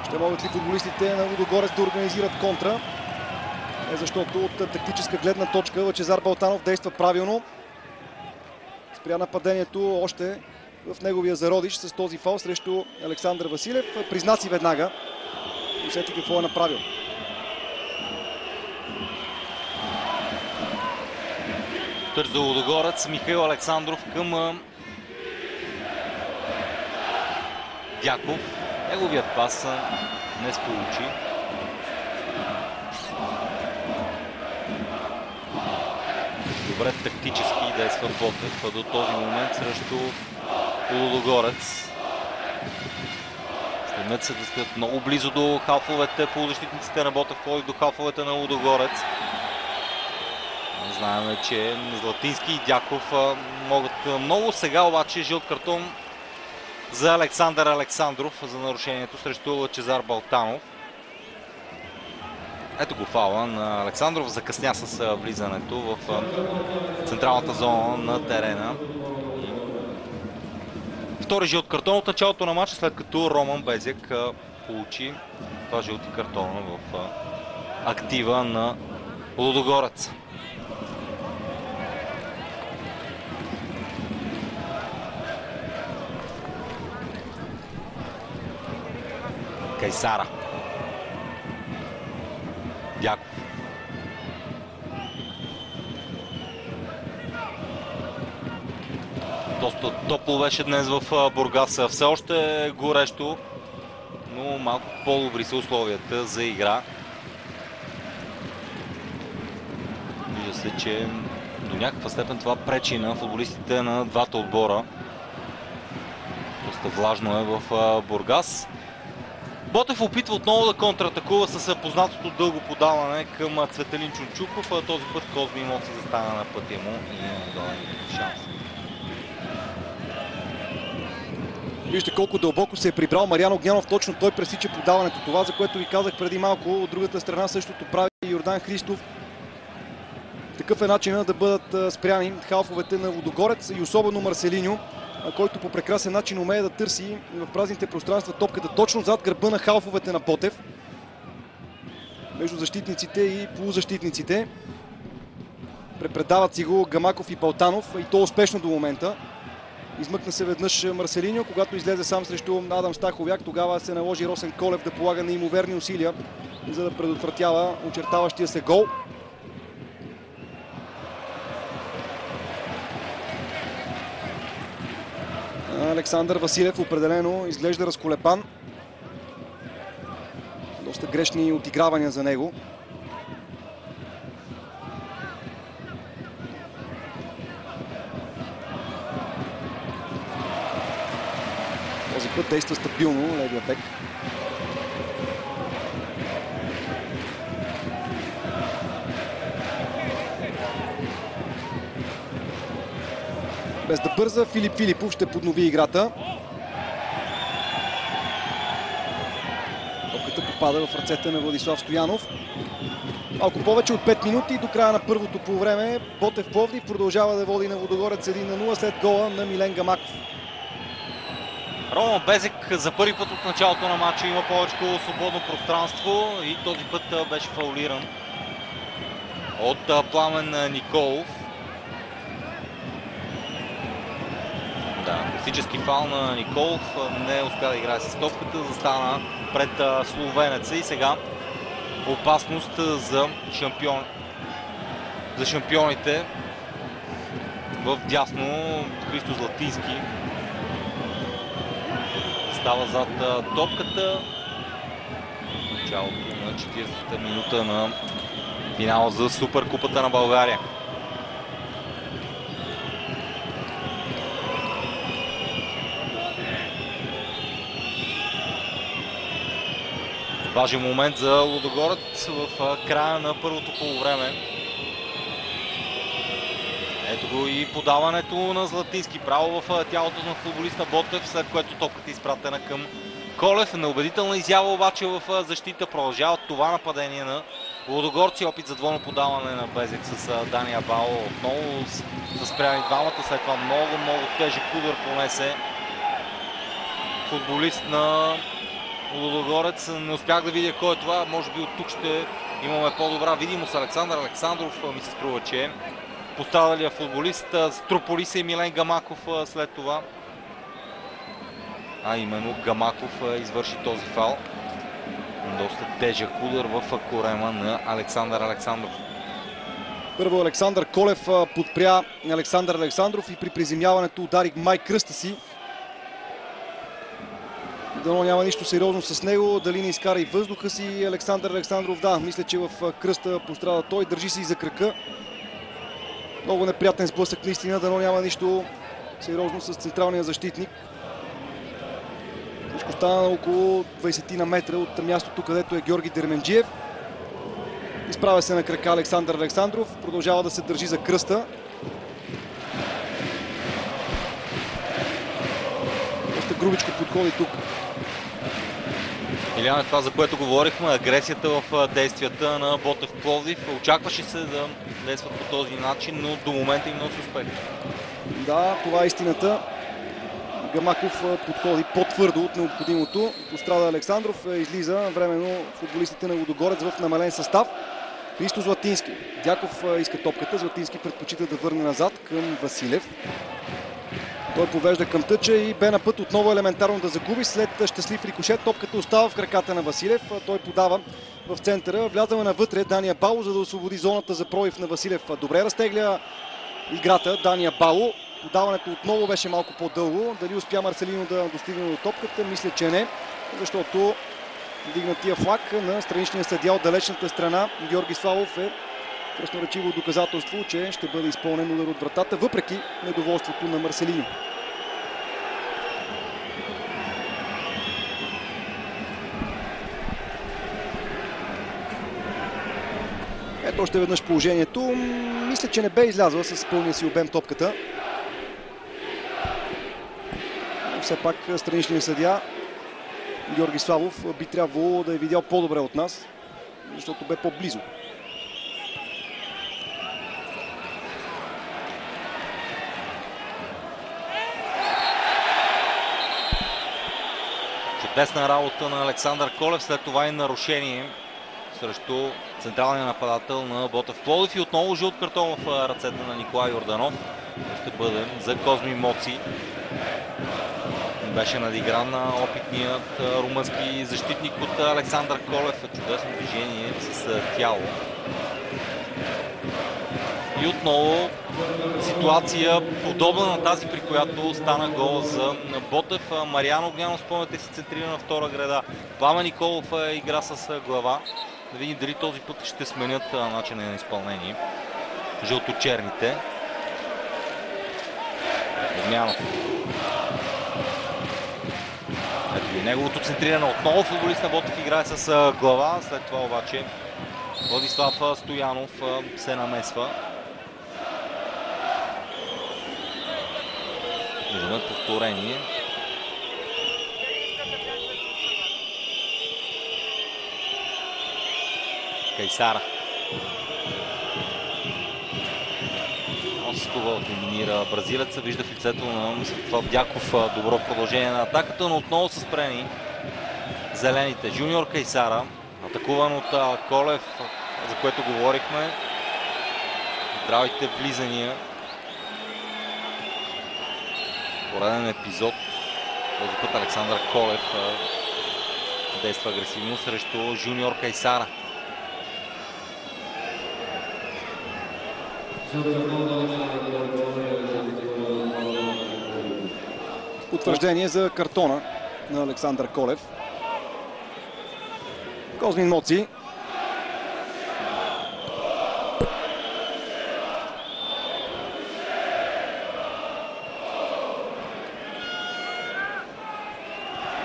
Ще могат ли футболистите на Лудогорец да организират контра? Защото от тактическа гледна точка Лъчезар Балтанов действа правилно. Спря нападението още в неговия зародиш с този фал срещу Александър Василев. Призна си веднага. Усети какво е направил. Търза Лудогорец. Михаил Александров към Дяков. Неговият пас не сполучи. добре тактически действа Ботев до този момент срещу Лудогорец. Стремят се да стоят много близо до халфовете. Полузащитниците на Ботев ходят до халфовете на Лудогорец. Знаем, че Златински и Дяков могат много. Сега обаче жълт картон за Александър Александров за нарушението срещу Лъчезар Балтанов. Ето го фаула на Александров. Закъсня с влизането в централната зона на терена. Втори жълт картон от началото на матча, след като Роман Безек получи това жълти картона в актива на Лудогорец. Кайсара. Дяков. Доста топло беше днес в Бургас. Все още е горещо, но малко по-добри са условията за игра. Вижда се, че до някаква степен това пречи на футболистите на двата отбора. Доста влажно е в Бургас. Ботев опитва отново да контратакува с познатото дълго подаване към Цветелин Чунчуков. Този път Козми Моци застана на пътя му и не даде никакъв шанс. Вижте колко дълбоко се е прибрал Мариан Огнянов. Точно той пресича подаването. Това, за което ви казах преди малко. От другата страна същото прави Йордан Христов. Такъв е начинът да бъдат спряни халфовете на Лудогорец и особено Марселиньо, който по прекрасен начин умее да търси в празните пространства топката точно зад гърба на халфовете на Ботев. Между защитниците и полузащитниците. Препредават си го Гамаков и Балтанов и то успешно до момента. Измъкна се веднъж Марселиньо, когато излезе сам срещу Адам Стаховяк. Тогава се наложи Росен Колев да полага неимоверни усилия, за да предотвратява очертаващия се гол. Александър Василев определено изглежда разколебан. Доста грешни отигравания за него. Този път действа стабилно левия бек. Без да бърза, Филип Филипов ще поднови играта. Топката попада в ръцете на Владислав Стоянов. Малко повече от 5 минути до края на първото полувреме. Ботев Пловдив продължава да води на Лудогорец 1-0 след гола на Милен Гамаков. Роман Безек за първи път от началото на матча има повече свободно пространство и този път беше фаулиран от Пламен Николов. Да, класически фаул на Николов, не успя да играе с топката, застана пред словенеца и сега опасност за шампионите в дясно. Христо Златински става зад топката. Началото на 40-та минута на финала за Суперкупата на България. Важен момент за Лудогорец в края на първото полувреме. Ето го и подаването на Златински право в тялото на футболиста Ботев, след което топката е изпратена към Колев. Неубедителна изява обаче в защита. Продължава това нападение на Лудогорци. Опит за двойно подаване на Безек с Дани Абао. Отново са спряни двамата. След това много тежък удар понесе футболист на Лудогорец. Не успях да видя кой е това. Може би от тук ще имаме по-добра видимост. Александър Александров ми се струва, че пострадалия футболист. Строполи се и Милен Гамаков след това. А именно Гамаков извърши този фал. Доста тежък удар в корема на Александър Александров. Първо Александър Колев подпря Александър Александров и при приземяването удари май кръста си. Дано няма нищо сериозно с него. Дали не изкара и въздуха си Александър Александров? Да, мисля, че в кръста пострада той. Държи се и за крака. Много неприятен сблъсък наистина, дано няма нищо сериозно с централния защитник. Всичко стана на около 20 на метра от мястото, където е Георги Дерменджиев. Изправя се на крака Александър Александров. Продължава да се държи за кръста. Доста грубичко подходи тук. Иляна, това, за което говорихме, агресията в действията на Ботев Пловдив. Очакваше се да действат по този начин, но до момента им носи успех. Да, това е истината. Гамаков подходи по-твърдо от необходимото. Пострада Александров, излиза временно футболистите на Лудогорец в намален състав. Христо Златински. Дяков иска топката, Златински предпочита да върне назад към Василев. Той повежда към тъча и бе на път отново елементарно да загуби. След щастлив рикошет топката остава в краката на Василев. Той подава в центъра. Влязава навътре Дания Бало, за да освободи зоната за пробив на Василев. Добре разтегля играта Дания Бало. Подаването отново беше малко по-дълго. Дали успя Марселино да достигне до топката? Мисля, че не, защото дигнатия флаг на страничния съдия от далечната страна Георги Славов е красноречиво доказателство, че ще бъде изпълнен удар от вратата, въпреки недоволството на Марселино. Ето още веднъж положението. Мисля, че не бе излязла с пълния си обем топката. Все пак страничният съдия Георги Славов би трябвало да е видял по-добре от нас, защото бе по-близо. Чудесна работа на Александър Колев, след това и нарушение срещу централния нападател на Ботев Пловдив и отново жълт картон в ръцете на Николай Йорданов. Ще бъде за Козми Моци. Беше надигран на опитният румънски защитник от Александър Колев. Чудесно движение с тяло. И отново ситуация подобна на тази, при която стана гол за Ботев. Мариан Огнянов, спомняте си, центрира на втора града. Пламен Николов игра с глава. Да видим дали този път ще сменят начина на изпълнение жълто-черните. Огнянов. Ето и неговото центриране. Отново футболист на Ботев играе с глава. След това обаче Владислав Стоянов се намесва. Виждаме повторение. Кайсара. С кого доминира бразилеца. Вижда в лицето на Мустафа Дяков добро продължение на атаката, но отново са спрени зелените. Жуниор Кайсара, атакуван от Колев, за което говорихме. Здравите влизания. Пореден епизод. Този път Александър Колев действа агресивно срещу Жуниор Кайсара. Потвърждение за картона на Александър Колев. Козмин Моци.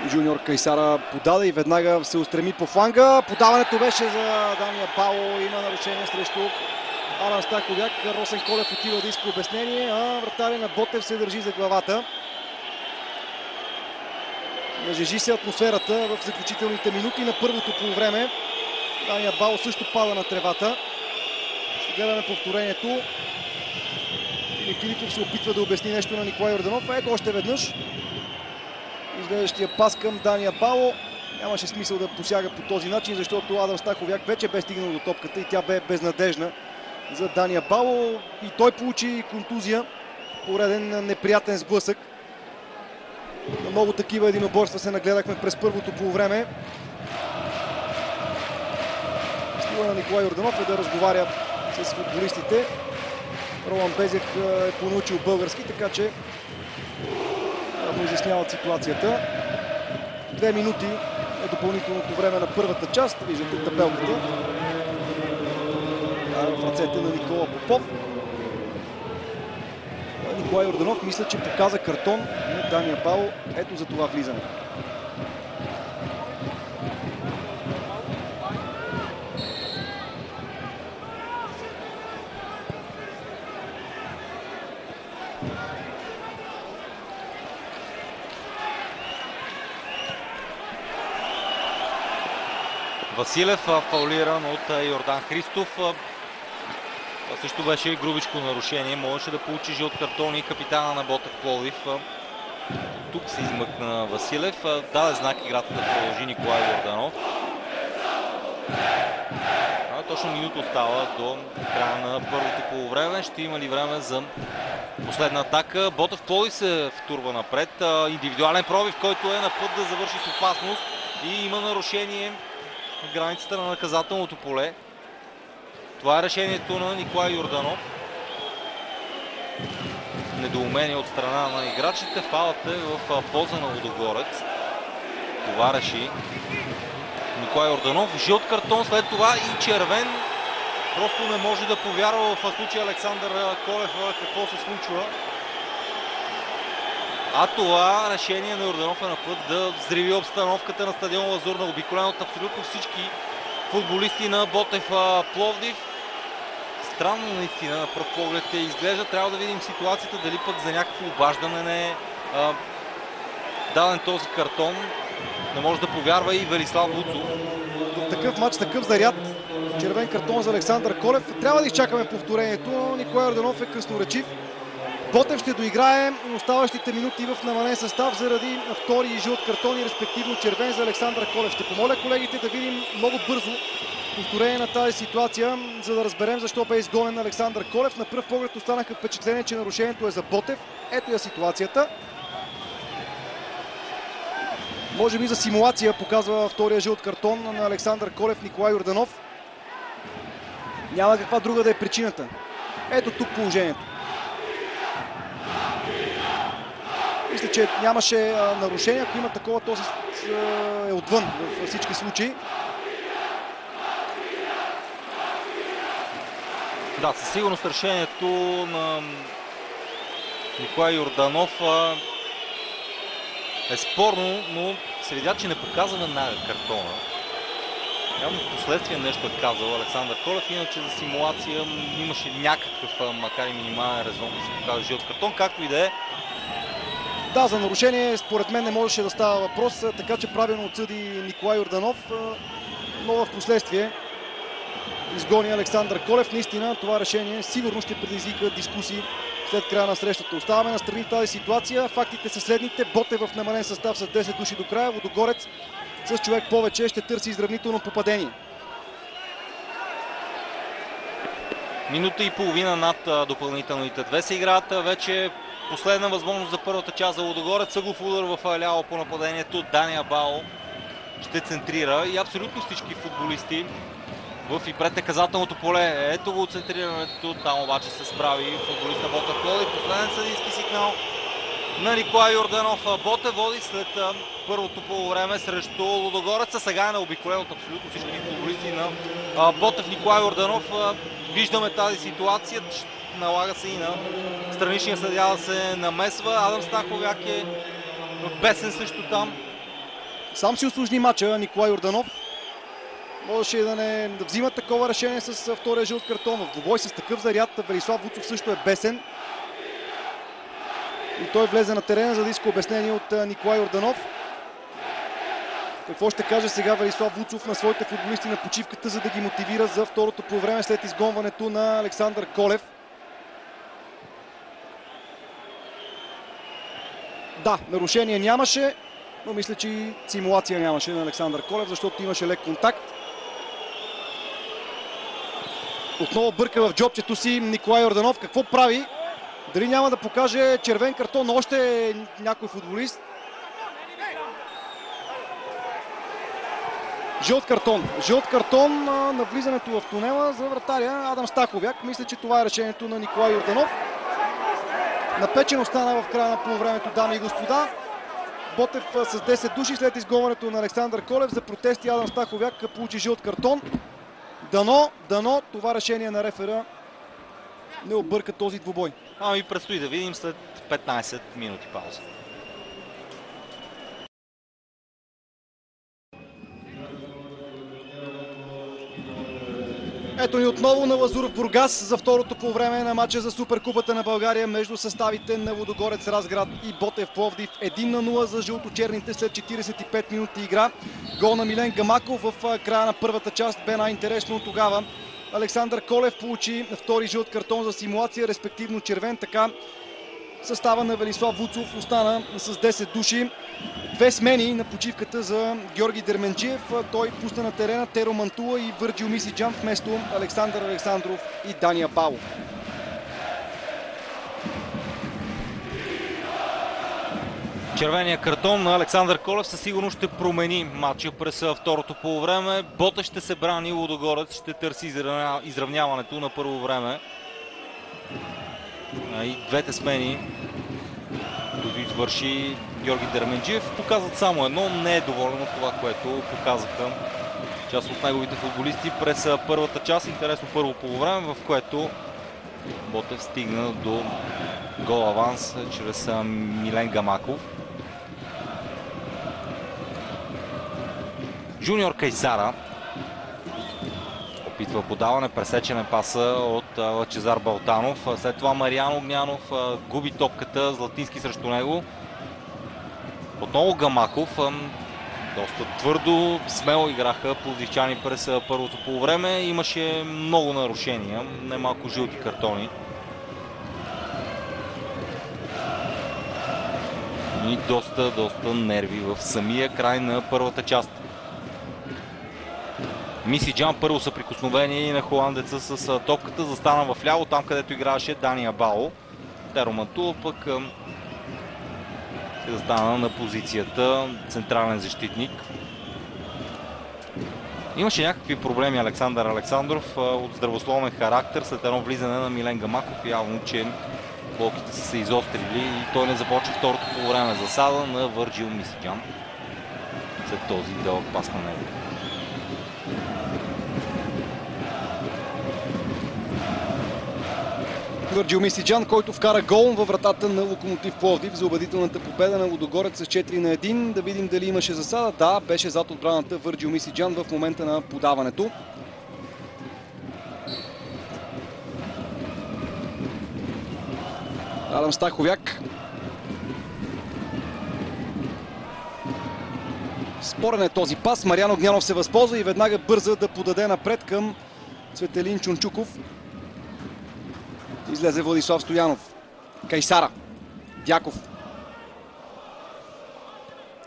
Жуниор Кайсара подаде и веднага се устреми по фланга. Подаването беше за Дания Бало. Има нарушение срещу Алан Стаковяк. Росен Колев отива да иска обяснение, а вратаря на Ботев се държи за главата. Нажежи се атмосферата в заключителните минути на първото полувреме. Дания Бало също пада на тревата. Ще гледаме повторението. Филипов се опитва да обясни нещо на Николай Йорданов. Ето още веднъж. Изглеждащия пас към Дания Бало. Нямаше смисъл да посяга по този начин, защото Адам Стаковяк вече бе стигнал до топката и тя бе безнадежна за Дания Бало. И той получи контузия. Пореден неприятен сблъсък. На много такива единоборства се нагледахме през първото полувреме. Стила на Николай Йорданов е да разговаря с футболистите. Роман Безек е понаучил български, така че му изясняват ситуацията. 2 минути е допълнителното време на първата част. Виждате табелката. В ръцете на Никола Попов. Николай Йорданов мисля, че показа картон на Дани Абало. Ето за това влизане. Василев фаулиран от Йордан Христов. Това също беше грубичко нарушение. Можеше да получи жълт картон и капитана на Ботев Пловдив. Тук се измъкна Василев. Даде знак играта да продължи Николай Йорданов. Точно минута остава до края на първото полувреме. Ще има ли време за последна атака? Ботев Пловдив се втурва напред. Индивидуален пробив, който е на път да завърши с опасност. И има нарушение на границата на наказателното поле. Това е решението на Николай Йорданов. Недоумение от страна на играчите. Фаулът е в полза на Лудогорец. Това реши Николай Йорданов. Жълт картон, след това и червен. Просто не може да повярва в случая Александър Колев какво се случва. А това решение на Йорданов е на път да взриви обстановката на стадион Лазурна, обиколен от абсолютно всички футболисти на Ботев Пловдив. Странно наистина, на пръв поглед изглежда. Трябва да видим ситуацията, дали пък за някакво обаждане не е даден този картон. Не може да повярва и Велислав Вуцов. В такъв матч, такъв заряд, червен картон за Александър Колев. Трябва да изчакаме повторението, но Николай Йорданов е красноречив. Ботев ще доиграе оставащите минути в намален състав заради втори и жълт картон и респективно червен за Александър Колев. Ще помоля колегите да видим много бързо повторение на тази ситуация, за да разберем защо бе изгонен Александър Колев. На пръв поглед останаха впечатление, че нарушението е за Ботев. Ето я ситуацията. Може би за симулация показва втория жълт картон на Александър Колев Николай Йорданов. Няма каква друга да е причината. Ето тук положението. Мисля, че нямаше нарушение. Ако има такова, то е отвън във всички случаи. Да, със сигурност решението на Николай Йорданов е спорно, но се видя, че не показва веднага картона. Явно в последствие нещо е казал Александър Колев, иначе за симулация имаше някакъв, макар и минимален резон да се покаже жълт картон, както и да е. Да, за нарушение според мен не можеше да става въпрос, така че правилно отсъди Николай Йорданов, но в последствие изгони Александър Колев. Наистина това решение сигурно ще предизвика дискусии след края на срещата. Оставаме настрани тази ситуация. Фактите са следните. Ботев в намален състав с 10 души до края. Лудогорец с човек повече ще търси изравнително попадение. Минута и половина над допълнителните две се играят. Вече последна възможност за първата част за Лудогорец. Съглов удар в ляво по нападението. Дани Абало ще центрира и абсолютно всички футболисти в и пред наказателното поле. Ето го центрирането. Там обаче се справи футболист на Ботев Пловдив. Последен съдийски сигнал на Николай Йорданов. Ботев води след първото полувреме срещу Лудогорец. Сега е наобиколен от абсолютно всички футболисти на Ботев. Николай Йорданов. Виждаме тази ситуация. Налага се и на страничния съдия да се намесва. Адам Стаховяк е бесен също там. Сам си усложни мача Николай Йорданов. Можеше да не взима такова решение с втория жълт картон. В двубой с такъв заряд Велислав Вуцов също е бесен. И той влезе на терена, за да иска обяснение от Николай Йорданов. Какво ще каже сега Велислав Вуцов на своите футболисти на почивката, за да ги мотивира за второто полувреме след изгонването на Александър Колев? Да, нарушение нямаше, но мисля, че и симулация нямаше на Александър Колев, защото имаше лек контакт. Отново бърка в джобчето си Николай Йорданов. Какво прави? Дали няма да покаже червен картон на още някой футболист? Жълт картон. Жълт картон на влизането в тунела за вратаря Адам Стаховяк. Мисля, че това е решението на Николай Йорданов. Напечен остана в края на полувремето, дами и господа. Ботев с 10 души след изгонването на Александър Колев за протести. Адам Стаховяк получи жълт картон. Дано това решение на рефера не обърка този двубой. Ами предстои да видим след 15 минути пауза. Ето ни отново на Лазур в Бургас за второто по време на матча за Суперкупата на България между съставите на Лудогорец Разград и Ботев Пловдив. 1-0 за жълточерните след 45 минути игра. Гол на Милен Гамаков в края на първата част бе най-интересно тогава. Александър Колев получи втори жълт картон за симулация, респективно червен. Така състава на Велислав Вуцов остана с 10 души. Две смени на почивката за Георги Дерменджиев. Той пусна на терена Теро Мантула и Върджил Мисиджан вместо Александър Александров и Дания Бало. Червения картон на Александър Колев със сигурност ще промени матча през второто полувреме. Ботев ще се брани, Лудогорец ще търси изравняването на първо време. И двете смени, които извърши Георги Дерменджиев, показват само едно. Не е доволен от това, което показаха част от неговите футболисти през първата част. Интересно първо полувреме, в което Ботев стигна до гол аванс чрез Милен Гамаков. Жуниор Кайсара опитва подаване, пресечен е паса от Лъчезар Балтанов. След това Мариан Огнянов губи топката, Златински срещу него. Отново Гамаков. Доста твърдо, смело играха пловдивчани през първото полувреме. Имаше много нарушения, немалко жълти картони. И доста нерви в самия край на първата част. Мисиджан първо съприкосновение на холандеца с топката, застана в ляво, там където играеше Дания Бало. Теро Мантула пък се застана на позицията централен защитник. Имаше някакви проблеми Александър Александров от здравословен характер след едно влизане на Милен Гамаков. Явно, че болките са се изострили и той не започва второто полувреме. Засада на Върджил Мисиджан след този дълъг пас на него. Върджил Мисиджан, който вкара гол във вратата на Локомотив Пловдив за убедителната победа на Лудогорец с 4-1. Да видим дали имаше засада. Да, беше зад отбраната Върджил Мисиджан в момента на подаването. Адам Стаховяк. Спорен е този пас. Мариан Огнянов се възползва и веднага бърза да подаде напред към Цветелин Чунчуков. Излезе Владислав Стоянов. Кайсара. Дяков.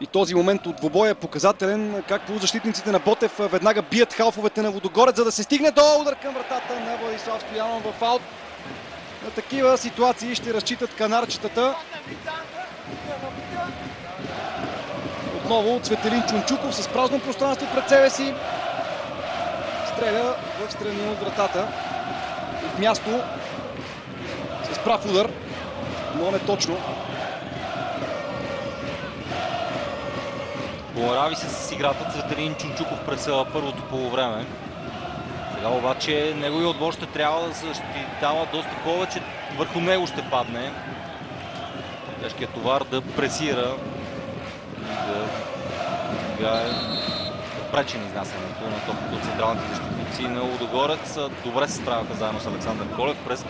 И този момент от двубоя е показателен, как полузащитниците на Ботев веднага бият халфовете на Лудогорец, за да се стигне до удар към вратата на Владислав Стоянов в аут. На такива ситуации ще разчитат канарчетата. Отново Цветелин Чунчуков с празно пространство пред себе си. Стреля в страни от вратата. От място. С прав удар, но не точно. Понрави се с играта Цветелин Чунчуков през първото полувреме. Сега обаче неговият отбор ще трябва да защитава доста повече. Върху него ще падне тежкият товар да пресира и да пречи на изнасянето на топката от централните защитници на Лудогорец. Добре се справяха заедно с Александър Колев през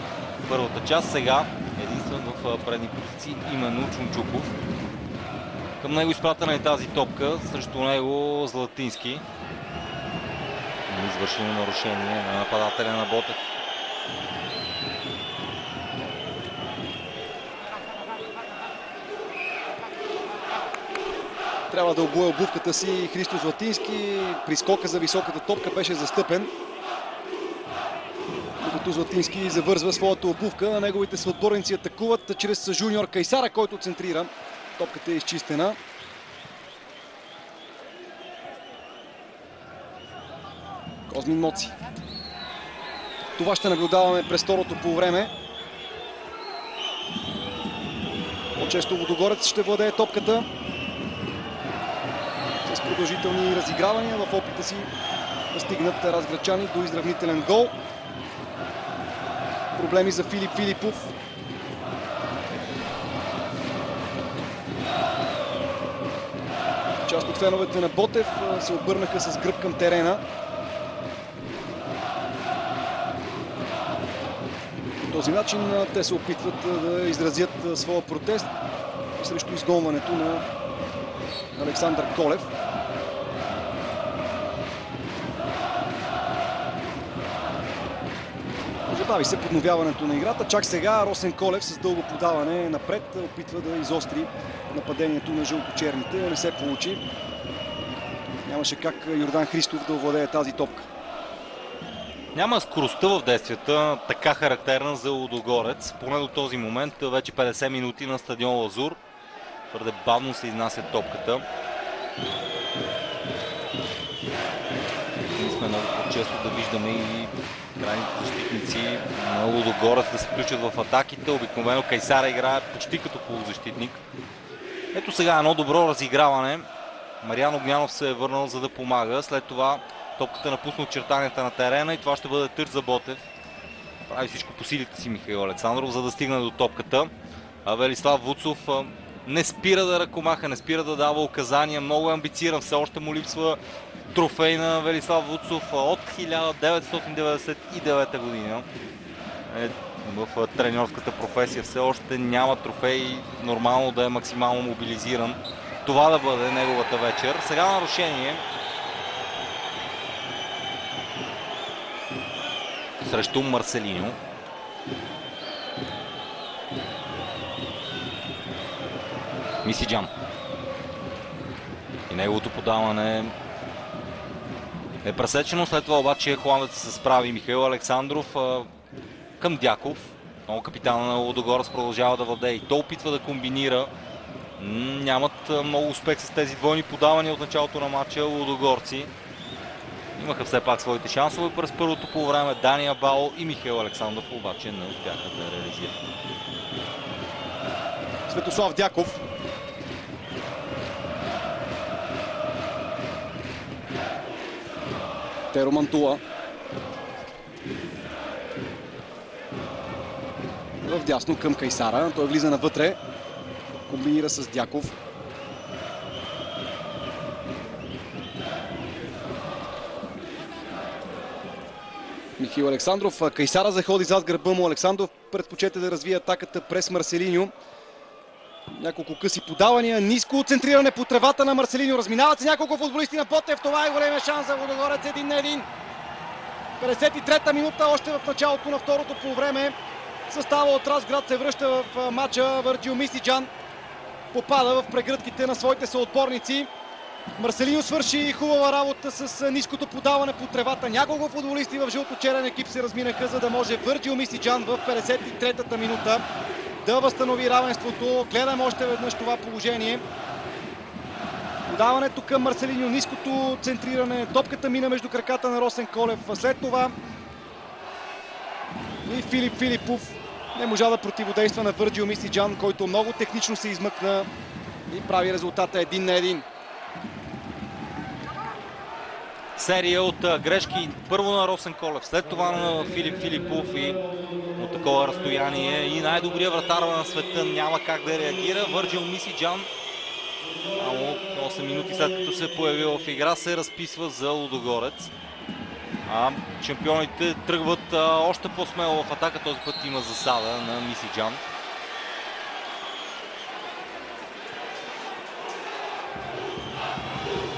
първата част. Сега единствен в предни позиции именно Чунчуков. Към него изпратена е тази топка, срещу него Златински. Извършено нарушение на нападателя на Ботев. Трябва да обуе обувката си Христо Златински. При скока за високата топка беше застъпен. Докато Златински завързва своята обувка, на неговите съотборници атакуват чрез Жуниор Кайсара, който центрира. Топката е изчистена. Козмин Моци. Това ще наблюдаваме през второто полувреме. По-често Лудогорец ще владее топката. С продължителни разигравания в опита си да стигнат разградчани до изравнителен гол. Проблеми за Филип Филипов. Част от феновете на Ботев се обърнаха с гръб към терена. По този начин те се опитват да изразят своя протест срещу изгонването на Александър Колев. Забави се подновяването на играта. Чак сега Росен Колев с дълго подаване напред опитва да изостри нападението на жълто-черните. Не се получи. Нямаше как Йордан Христов да овладее тази топка. Няма скоростта в действията, така характерна за Лудогорец. Поне до този момент, вече 50 минути на стадион Лазур. Твърде бавно се изнася топката. Ние сме много по-често да виждаме и крайните защитници на Лудогорец да се включат в атаките. Обикновено Кайсара играе почти като полузащитник. Ето сега едно добро разиграване. Мариан Огнянов се е върнал, за да помага. След това топката напусна очертанията на терена и това ще бъде търс за Ботев. Прави всичко по силите си Михаил Александров, за да стигне до топката. Велислав Вуцов не спира да ръкомаха, не спира да дава указания. Много е амбициран, все още му липсва трофей на Велислав Вуцов от 1999 година. В треньорската професия все още няма трофей, нормално да е максимално мобилизиран. Това да бъде неговата вечер. Сега нарушение срещу Марселиньо. Мисиджан. И неговото подаване е пресечено. След това обаче холандецът се справи Михаил Александров към Дяков. Много капитана на Лудогорец продължава да владее и то опитва да комбинира. Нямат много успех с тези двойни подавания от началото на матча лудогорци. Имаха все пак своите шансове през първото по време. Дания Бао и Михаил Александров обаче не успяха да реализират. Светослав Дяков. Теро Мантула. Вдясно към Кайсара. Той влиза навътре. Комбинира с Дяков. Михаил Александров. Кайсара заходи зад гърба му. Александров предпочете да развие атаката през Марселиньо. Няколко къси подавания. Ниско центриране по тревата на Марселиньо. Разминават се няколко футболисти на Ботев. Това е големия шанс за Лудогорец 1-1. 53-та минута, още в началото на второто полувреме. Състава от Разград се връща в матча. Върджил Мисиджан попада в прегръдките на своите съотборници. Марселиньо свърши хубава работа с ниското подаване по тревата. Няколко футболисти в жълто-черен екип се разминаха, за да може Върджил Мисиджан в 53-та минута да възстанови равенството. Гледаме още веднъж това положение. Подаването към Марселиньо, ниското центриране, топката мина между краката на Росен Колев. След това и Филип Филипов не можа да противодейства на Върджил Мисиджан, който много технично се измъкна и прави резултата 1-1. Серия от грешки. Първо на Росен Колев, след това на Филип Филипов и от такова разстояние. И най-добрият вратар на света няма как да реагира. Върджил Мисиджан, само 8 минути след като се появи в игра, се разписва за Лудогорец. А шампионите тръгват още по-смело в атака. Този път има засада на Мисиджан.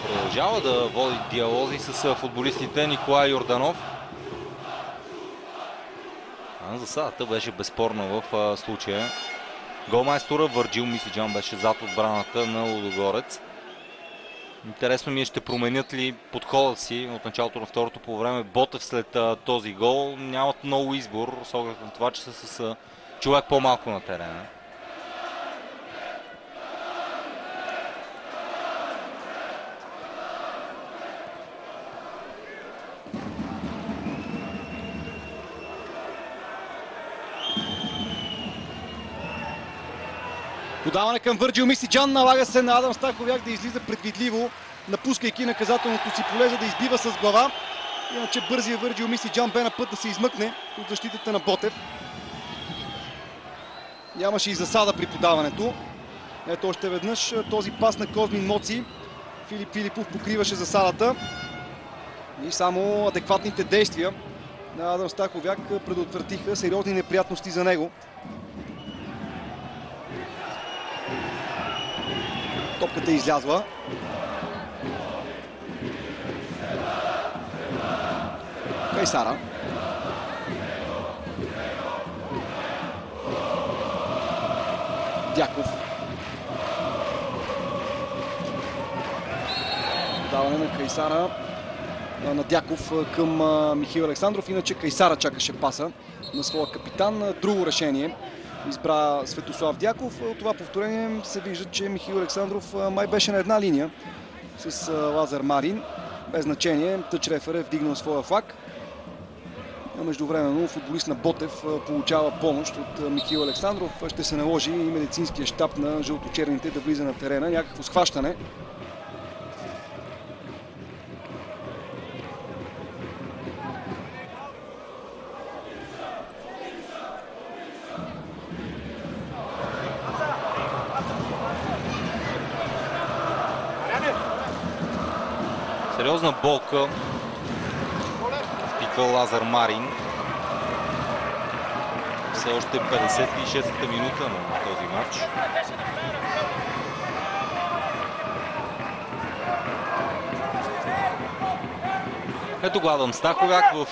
Продължава да води диалози с футболистите Николай Йорданов. Засадата беше безспорна в случая. Голмайстора Върджил Мисиджан беше зад отбраната на Лудогорец. Интересно ми е, ще променят ли подходът си от началото на второто по време. Ботев след този гол нямат много избор, с оглед на това, че са с човек по-малко на терена. Подаване към Върджил Мисиджан, налага се на Адам Стаховяк да излиза предвидливо, напускайки наказателното си поле, за да избива с глава. Иначе бързия Върджил Мисиджан бе на път да се измъкне от защитата на Ботев. Нямаше и засада при подаването. Ето още веднъж този пас на Козмин Моци. Филип Филипов покриваше засадата и само адекватните действия на Адам Стаховяк предотвратиха сериозни неприятности за него. Топката е излязла. Кайсара. Дяков. Даване на Кайсара, на Дяков към Михаил Александров. Иначе Кайсара чакаше паса на своя капитан. Друго решение избра Светослав Дяков. От това повторение се вижда, че Михаил Александров май беше на една линия с Лазар Марин. Без значение, тъч рефер е вдигнал своя флаг. Междувременно футболист на Ботев получава помощ от Михаил Александров. Ще се наложи и медицинския щаб на жълточерните да влиза на терена. Някакво схващане. Сериозна болка изпитва Лазар Марин. Все още 56-та минута на този матч. Ето го Адам Стаховяк в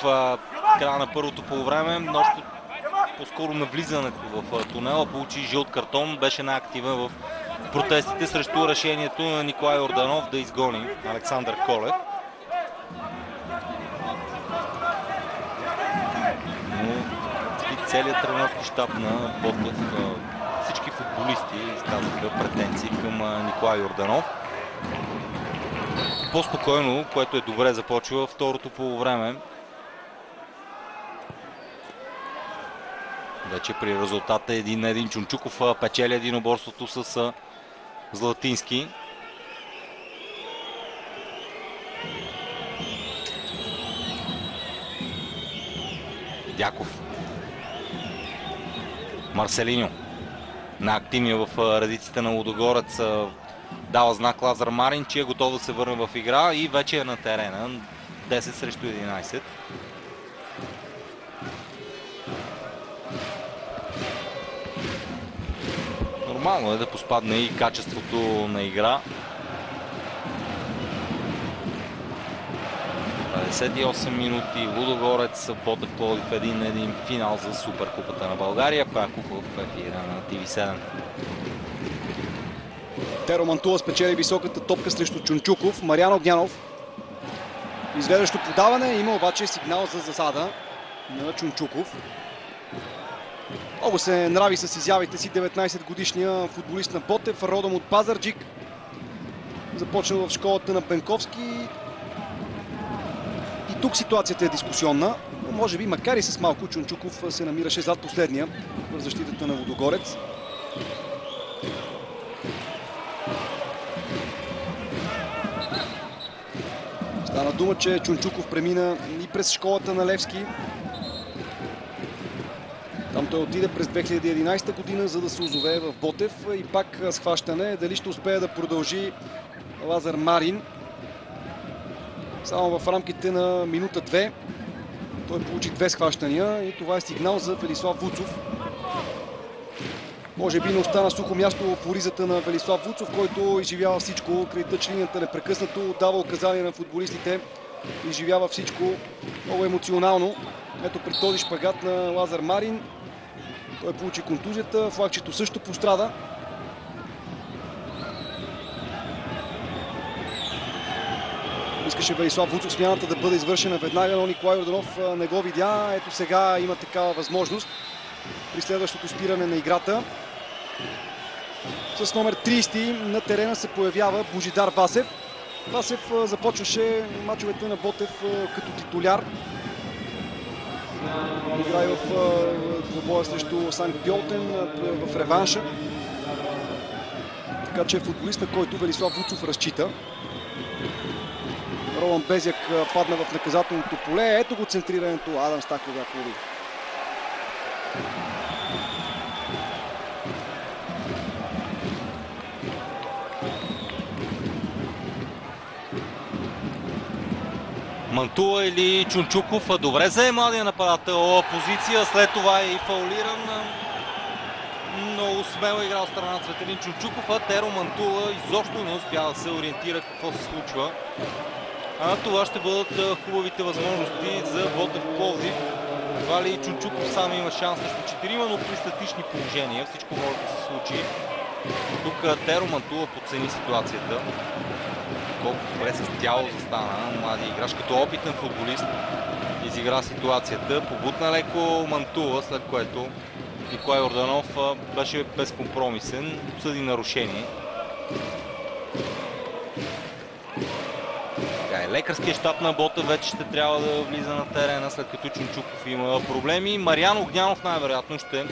края на първото полувреме. Още по-скоро на влизането в тунела получи жълт картон. Беше най-активен в протестите срещу решението на Николай Йорданов да изгони Александър Колев. Но и целият тренерски щаб на Ботев, всички футболисти изказаха претенции към Николай Йорданов. По-спокойно, което е добре, започва второто полувреме. Вече при резултата 1-1 Чунчуков печели единоборството с Златински. Дяков. Марселиньо. Най-активния в редиците на Лудогорец дава знак Лазар Марин, че е готов да се върне в игра и вече е на терена. 10 срещу 11. Нормално е да поспадне и качеството на игра. 58 минути. Лудогорец, Ботев Пловдив 1-1 финал за Суперкупата на България. Паков в ефира на ТВ7. Теро Мантула спечели високата топка срещу Чунчуков. Мариан Огнянов. Изведещо подаване. Има обаче сигнал за засада на Чунчуков. Много се нрави с изявите си 19-годишния футболист на Ботев, родом от Пазарджик. Започнал в школата на Бенковски. И тук ситуацията е дискусионна. Но може би, макар и с малко, Чунчуков се намираше зад последния в защитата на Лудогорец. Стана дума, че Чунчуков премина и през школата на Левски. Там той отиде през 2011 година, за да се озове в Ботев. И пак схващане. Дали ще успее да продължи Лазар Марин. Само в рамките на минута-две той получи 2 схващания и това е сигнал за Велислав Вуцов. Може би не остана сухо място в оризата на Велислав Вуцов, който изживява всичко. Край тъч линията непрекъснато, дава указания на футболистите. Изживява всичко много емоционално. Ето при този шпагат на Лазар Марин. Той получи контузията, флагчето също пострада. Искаше Велислав Вуцов смяната да бъде извършена веднага, но Николай Йорданов не го видя. Ето сега има такава възможност при следващото спиране на играта. С номер 30 на терена се появява Божидар Васев. Васев започваше мачовете на Ботев като титуляр. Играе в двобоя срещу Санкт Пьолтен в реванша. Така че е футболист, на който Велислав Вуцов разчита. Ролан Безяк падна в наказателното поле. Ето го центрирането. Адам Стаховяк лови. Мантула или Чунчуков. Добре зае младия нападател позиция, след това е и фаулиран. Много смела игра от страна на Цветелин Чунчуков, а Теро Мантула изобщо не успя да се ориентира какво се случва. А това ще бъдат хубавите възможности за Ботев Пловдив. Едва ли Чунчуков сам има шанс срещу 4, но при статични положения всичко може да се случи. Тук Теро Мантула подцени ситуацията. Колко добре с тяло застана младия играч, като опитен футболист изигра ситуацията. Побутна леко Мантула, след което Николай Йорданов беше безкомпромисен, съди нарушение. Лекарският щаб на Ботев вече ще трябва да влиза на терена, след като Чунчуков има проблеми. Мариан Огнянов най-вероятно ще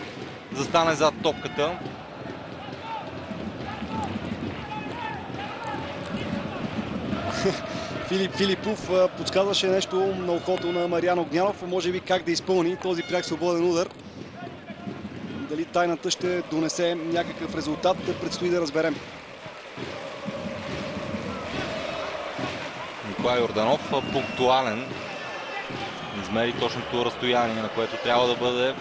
застане зад топката. Филип Филипов подсказваше нещо на ухото на Мариан Огнянов, може би как да изпълни този пряк свободен удар. Дали тайната ще донесе някакъв резултат, предстои да разберем. Николай Йорданов пунктуален. Измери точното разстояние, на което трябва да бъде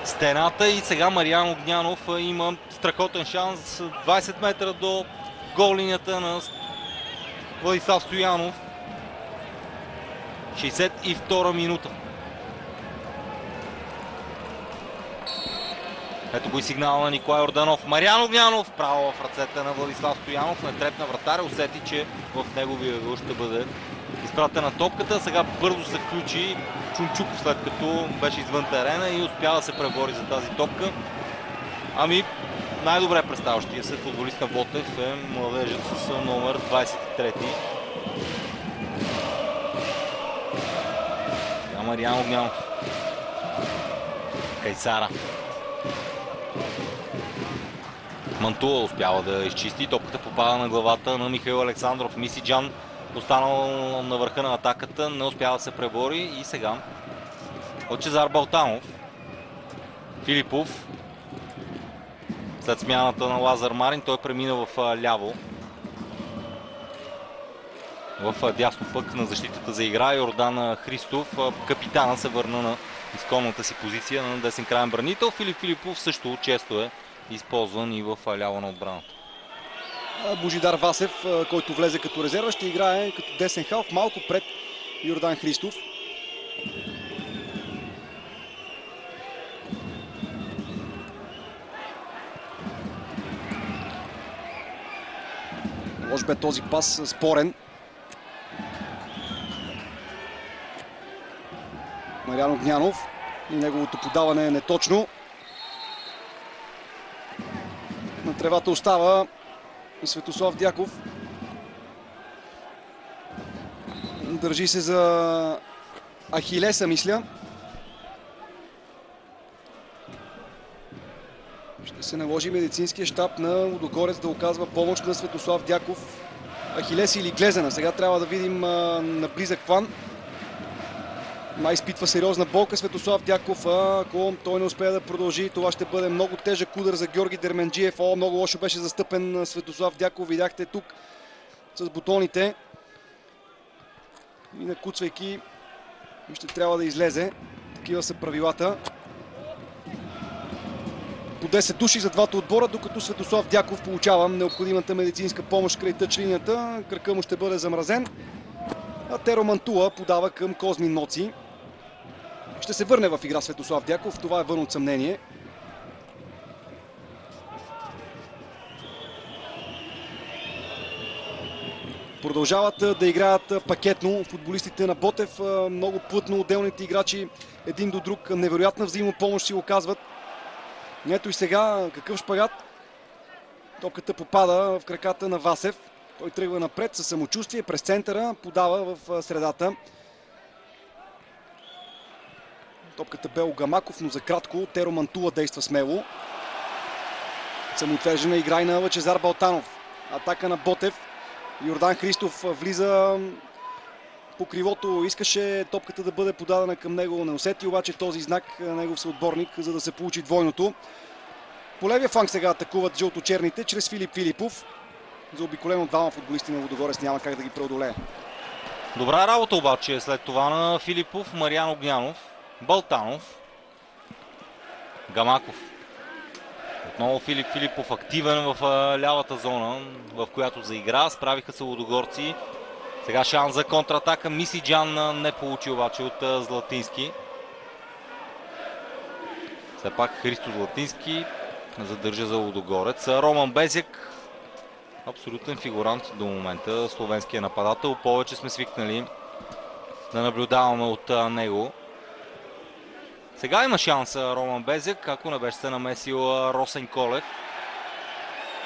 стената, и сега Мариан Огнянов има страхотен шанс 20 метра до гол линията на Владислав Стоянов. 62 минута. Ето го и сигнал на Николай Йорданов. Мариан Огнянов право в ръцете на Владислав Стоянов. Не трепна вратаря, усети, че в неговия ъгъл ще бъде изпратена топката. Сега бързо се включи Чунчуков, след като беше извън терена и успя да се пребори за тази топка. Ами, най-добре представящия се футболист на Ботев е младежът с номер 23. Сега Мариан Огнянов. Кайсара. Мантула успява да изчисти. Топката попада на главата на Михаил Александров. Мисиджан останал на върха на атаката, не успява да се пребори. И сега Лъчезар Балтамов. Филипов. След смяната на Лазар Марин, той премина в ляво. В дясно пък на защитата за игра Йордан Христов. Капитана се върна на изконната си позиция на десен краен бранител. Филип Филипов също често е използван и в ляво на отбраната. Божидар Васев, който влезе като резерва, ще играе като десен халф малко пред Йордан Христов. Лош бе този пас, спорен. Мариан Огнянов и неговото подаване е неточно. На тревата остава Светослав Дяков. Държи се за Ахилеса, мисля. Ще се наложи медицинския щаб на Лудогорец да оказва помощ на Светослав Дяков. Ахилес или Глезена. Сега трябва да видим на близък план. Май изпитва сериозна болка Светослав Дяков. Ако той не успее да продължи, това ще бъде много тежък удар за Георги Дерменджиев. Много лошо беше застъпен Светослав Дяков. Видяхте тук с бутоните. И накуцвайки, ще трябва да излезе. Такива са правилата. По 10 души за двата отбора, докато Светослав Дяков получава необходимата медицинска помощ край тъч линията. Кръка му ще бъде замразен. А Теро Мантула подава към Козмин Моци. Ще се върне в игра Светослав Дяков. Това е вън от съмнение. Продължават да играят пакетно футболистите на Ботев. Много плътно отделните играчи един до друг. Невероятна взаимопомощ си оказват. Ето и сега какъв шпагат. Топката попада в краката на Васев. Той тръгва напред със самочувствие, през центъра, подава в средата. Топката бе у Гамаков, но за кратко Теро Мантула действа смело. Самоотвержена игра и на Лъчезар Балтанов. Атака на Ботев. Йордан Христов влиза по кривото. Искаше топката да бъде подадена към него. Не усети обаче този знак негов съотборник, за да се получи двойното. По левия фланг сега атакуват жълто-черните чрез Филип Филипов. Заобиколен от двама футболисти на Лудогорец, няма как да ги преодолее. Добра работа обаче след това на Филипов, Мариан Огнянов, Балтанов, Гамаков. Отново Филип Филипов активен в лявата зона, в която заигра. Справиха се лудогорци. Сега шанс за контратака. Мисиджан не получи обаче от Златински. Все пак Христо Златински задържа за Лудогорец. Роман Безек, абсолютен фигурант до момента, словенския нападател. Повече сме свикнали да наблюдаваме от него. Сега има шанс Роман Безек, ако не беше се намесил Росен Колев.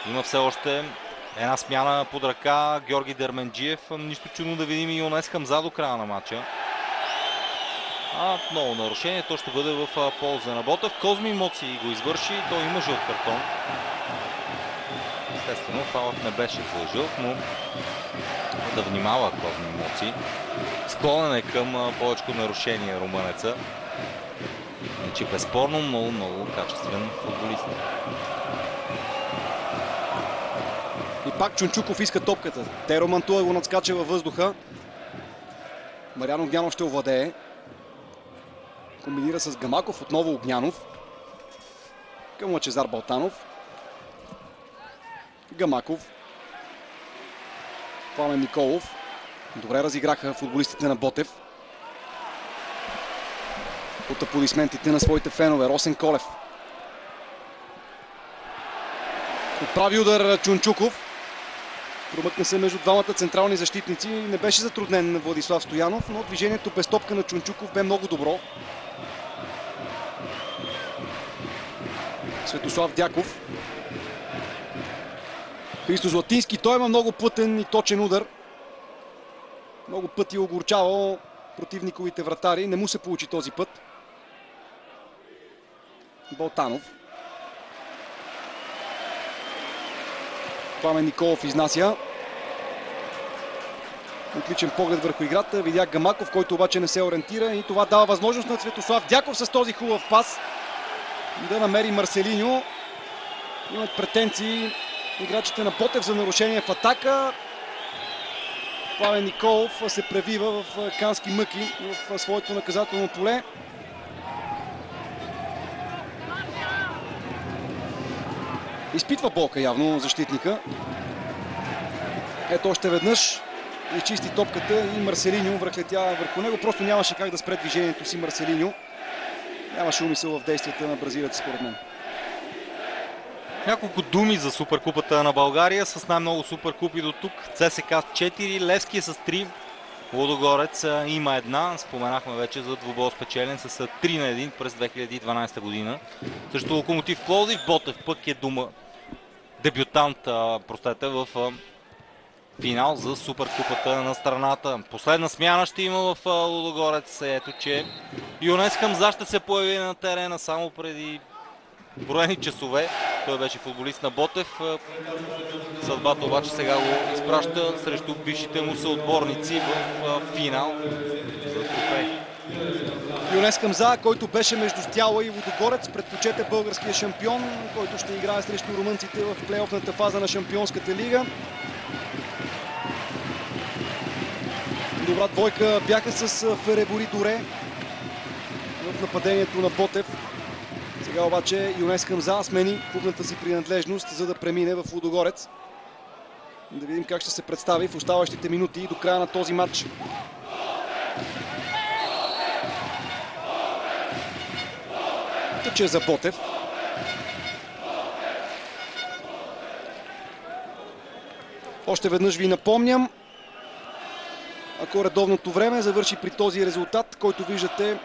Има все още една смяна под ръка Георги Дерменджиев. Нищо чудно да видим и Юнес Хамза до края на матча. Ново нарушение, то ще бъде в полза на Ботев. Козми Моци го извърши, той има жълт картон. Естествено, фаулът не беше за жълт, но да внимава Козми Моци. Склонен е към повече нарушение румънеца. Иначе безспорно много качествен футболист. И пак Чунчуков иска топката. Теро Мантуа го надскача във въздуха. Мариан Огнянов ще овладее. Комбинира с Гамаков, отново Огнянов. Към Лъчезар Балтанов. Гамаков. Пламен Николов. Добре разиграха футболистите на Ботев. От аплодисментите на своите фенове. Росен Колев. Отправи удар Чунчуков. Промъкна се между двамата централни защитници. Не беше затруднен Владислав Стоянов, но движението без топка на Чунчуков бе много добро. Светослав Дяков. Христо Златински. Той има много плътен и точен удар. Много пъти огорчавал противниковите вратари. Не му се получи този път. Балтанов. Пламен Николов изнася. Отличен поглед върху играта. Видя Гамаков, който обаче не се ориентира и това дава възможност на Светослав Дяков с този хубав пас да намери Марселиньо. Имат претенции играчите на Ботев за нарушение в атака. Пламен Николов се превива в кански мъки в своето наказателно поле. Изпитва болка явно защитника. Ето още веднъж изчисти топката и Марселиньо връхлетя върху него. Просто нямаше как да спре движението си Марселиньо. Нямаше умисъл в действията на бразилец, според мен. Няколко думи за Суперкупата на България с най-много Суперкупи до тук. ЦСКА 4, Левски с 3, Лудогорец има една. Споменахме вече за двубой спечелен с 3 на 1 през 2012 година. Също Локомотив Пловдив, Ботев пък е дебютант в финал за Суперкупата на страната. Последна смяна ще има в Лудогорец. Ето, че Юнес Хамза ще се появи на терена само преди броени часове. Той беше футболист на Ботев. Съдбата обаче сега го изпраща срещу бившите му съотборници в финал за трофей. Юнес Хамза, който беше между Стяла и Лудогорец, предпочете българския шампион, който ще играе срещу румънците в плейофната фаза на Шампионската лига. Добра двойка бяха с Феребори Доре в нападението на Ботев. Сега обаче Юнес Хамза смени клубната си принадлежност, за да премине в Лудогорец. Да видим как ще се представи в оставащите минути до края на този матч. Тъче за Ботев. Още веднъж ви напомням, ако редовното време завърши при този резултат, който виждате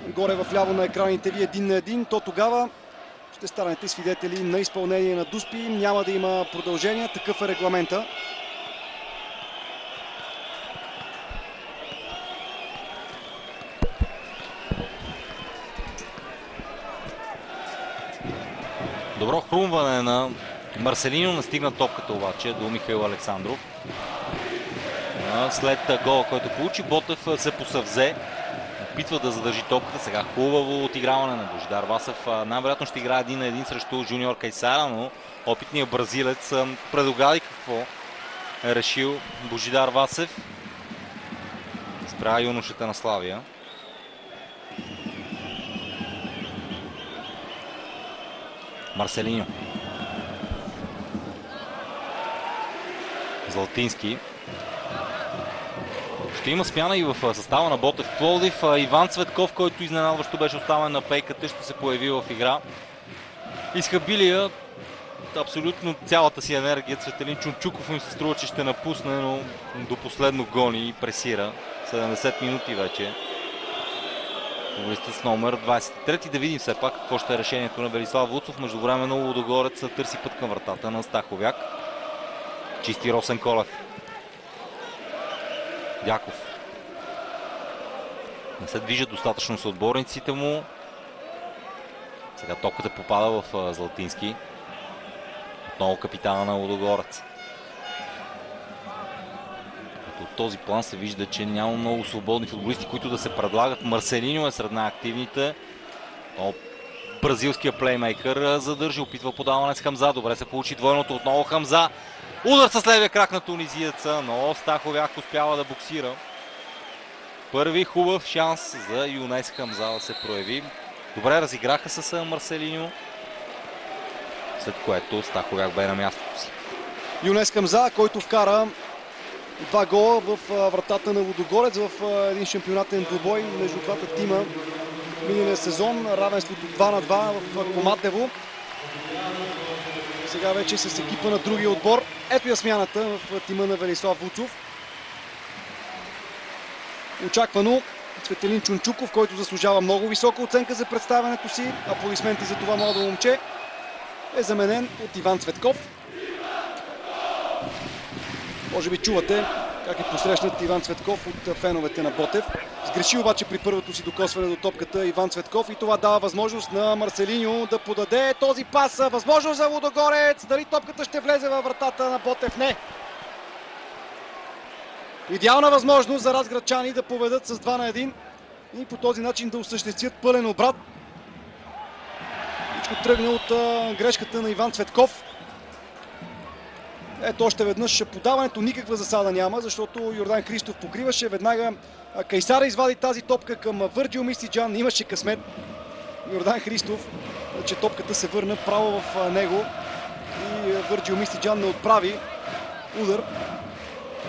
горе в ляво на екраните ви 1-1, то тогава ще станете свидетели на изпълнение на Дуспи. Няма да има продължение, такъв е регламента. Добро хрумване на Марселиньо, настигна топката обаче до Михаил Александров. След гола, който получи, Ботев се посъвзе. Опитва да задържи топката. Сега хубаво отиграване на Божидар Васев. Най-вероятно ще играе 1-1 срещу Жуниор Кайсара, но опитният бразилец предугади какво е решил Божидар Васев. спря юношите на Славия. Марселиньо. Златински. Ще има смяна и в състава на Ботев Пловдив. Иван Цветков, който изненадващо беше оставен на пейката, ще се появи в игра. Изхабилия абсолютно цялата си енергия. Цветелин Чунчуков им се струва, че ще напусне, но до последно гони и пресира. 70 минути вече. Футболистът с номер 23. Да видим все пак какво ще е решението на Велислав Вуцов. Междувременно Лудогорец търси път към вратата на Стаховяк. Чисти Росен Колев. Дяков. Не се движат достатъчно с отборниците му. Сега топката попада в Златински. Отново капитана на Лудогорец. От този план се вижда, че няма много свободни футболисти, които да се предлагат. Марселиньо е сред най-активните. Бразилския плеймейкър задържи, опитва подаване с Хамза. Добре се получи двойното, отново Хамза. Удар с левия крак на тунизиеца, но Стаховяк успява да боксира. Първи хубав шанс за Юнес Хамза да се прояви. Добре разиграха с Марселиньо, след което Стаховяк бе на мястото си. Юнес Хамза, който вкара 2 гола в вратата на Лудогорец в един шампионатен двубой между двата тима миналия сезон. Равенството 2-2 в Коматево. Сега вече с екипа на другия отбор. Ето я смяната в тима на Велислав Вуцов. Очаквано Цветелин Чунчуков, който заслужава много висока оценка за представянето си. Аплодисменти за това младо момче. Е заменен от Иван Цветков. Може би чувате как е посрещнат Иван Цветков от феновете на Ботев. Сгреши обаче при първото си докосване до топката Иван Цветков и това дава възможност на Марселиньо да подаде този пас. Възможност за Лудогорец. Дали топката ще влезе във вратата на Ботев? Не. Идеална възможност за разградчани да поведат с 2-1 и по този начин да осъществят пълен обрат. Всичко тръгна от грешката на Иван Цветков. Ето още веднъж подаването, никаква засада няма, защото Йордан Христов покриваше. Веднага Кайсара извади тази топка към Върджил Мисиджан. Имаше късмет Йордан Христов, че топката се върна право в него и Върджил Мисиджан не отправи удар,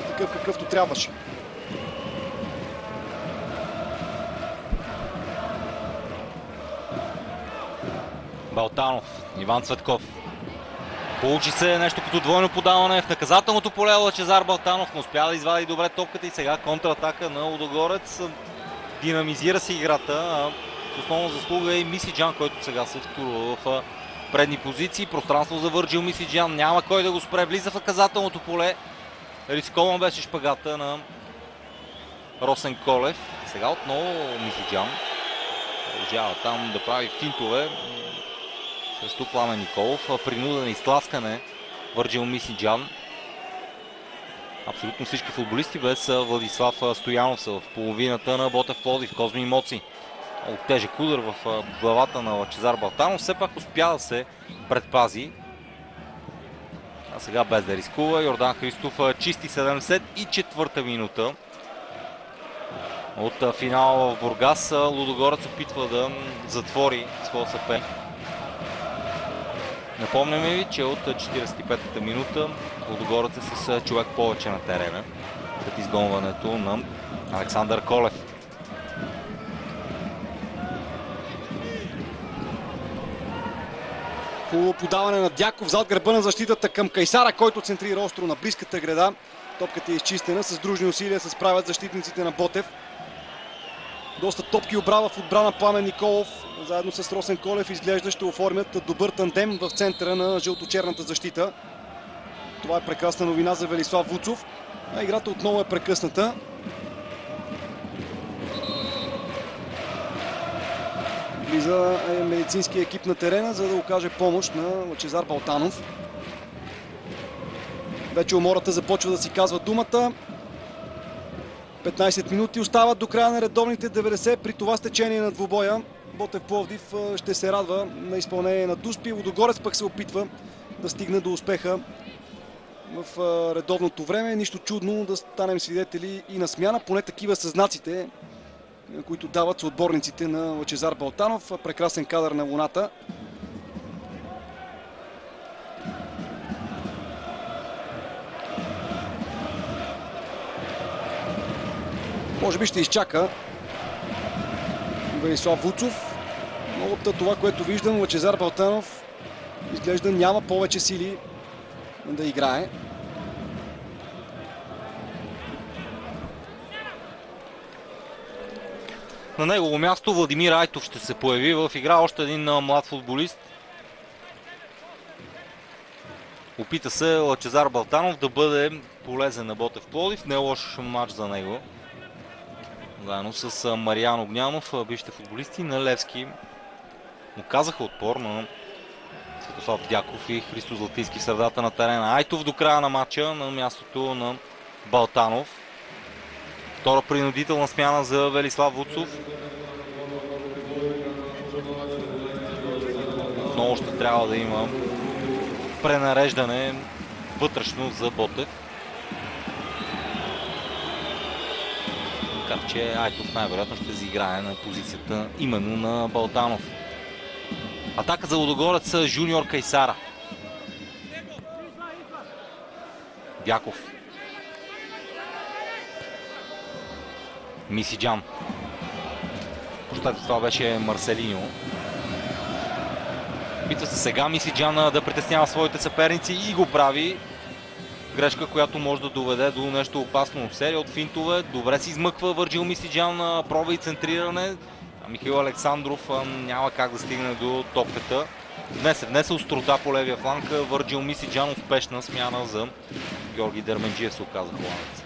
такъв какъвто трябваше. Балтанов, Иван Цветков. Получи се нещо като двойно подаване в наказателното поле. Лъчезар Балтанов не успя да извади добре топката и сега контратака на Лудогорец. Динамизира си играта. С основна заслуга е и Мисиджан, който сега се втурва в предни позиции. Пространство за Върджил Мисиджан. Няма кой да го спре. Влиза в наказателното поле. Рискован беше шпагата на Росен Колев. Сега отново Мисиджан. Продължава там да прави финтове срещу Пламен Николов. Принуден изтласкане Върджил Мисиджан. Абсолютно всички футболисти без Владислав Стоянов са в половината на Ботев Пловдив. Козми Моци. Много тежък удар в главата на Лъчезар Балтанов. Все пак успя да се предпази. А сега без да рискува. Йордан Христов чисти 74-та минута от финала в Бургас. Лудогорец опитва да затвори своя съперник. Напомняме ви, че от 45-та минута Лудогорец е с човек повече на терена след изгонването на Александър Колев. Хубаво подаване на Дяков зад гърба на защитата към Кайсара, който центрира остро на близката града. Топката е изчистена. С дружни усилия се справят защитниците на Ботев. Доста топки обрава в отбрана Пламен Николов. Заедно с Росен Колев изглежда ще оформят добър тандем в центъра на жълточерната защита. Това е прекрасна новина за Велислав Вуцов. А играта отново е прекъсната. Влиза медицинския екип на терена, за да окаже помощ на Лъчезар Балтанов. Вече умората започва да си казва думата. 15 минути остават до края на редовните 90. При това стечение на двубоя Ботев Пловдив ще се радва на изпълнение на Дуспи. Лудогорец пък се опитва да стигне до успеха в редовното време. Нищо чудно да станем свидетели и на смяна. Поне такива са знаците, които дават съотборниците на Лъчезар Балтанов. Прекрасен кадър на Луната. Може би ще изчака Велислав Вуцов. Но от това, което виждам, Лъчезар Балтанов изглежда няма повече сили да играе. На негово място Владимир Айтов ще се появи в игра, още един млад футболист. Опита се Лъчезар Балтанов да бъде полезен на Ботев Пловдив. Не е лош матч за него. Заедно с Мариан Огнянов, бившите футболисти на Левски, му казаха отпор на Светослав Дяков и Христо Златийски в средата на терена. Айтов до края на матча на мястото на Балтанов. Втора принудителна смяна за Велислав Вуцов. Отново ще трябва да има пренареждане вътрешно за Ботев. Макар че Айтов най-вероятно ще заиграе на позицията именно на Балтанов. Атака за Лудогорец Жуниор Кайсара. Дяков. Мисиджан. Прощайте, това беше Марселиньо. Опитва се сега Мисиджан да притеснява своите съперници и го прави. Грешка, която може да доведе до нещо опасно. Серия от финтове. Добре се измъква Върджил Мисиджан. Проба и центриране. Михаил Александров няма как да стигне до топката. Днес е внесе острота по левия фланг. Върджил Мисиджан, успешна смяна за Георги Дерменджиев, се оказа холандец.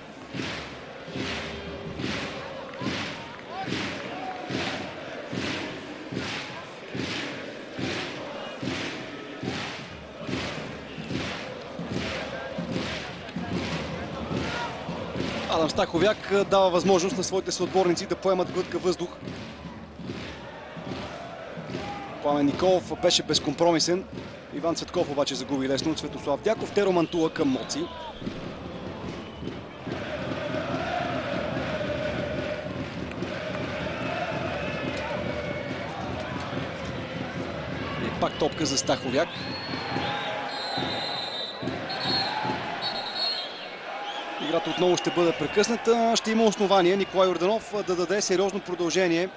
Адам Стаховяк дава възможност на своите съотборници да поемат глътка въздух. Пламен Николов беше безкомпромисен. Иван Цветков обаче загуби лесно от Светослав Дяков. Теро Мантула към Моци. И пак топка за Стаховяк. Играта отново ще бъде прекъсната. Ще има основание Николай Йорданов да даде сериозно продължение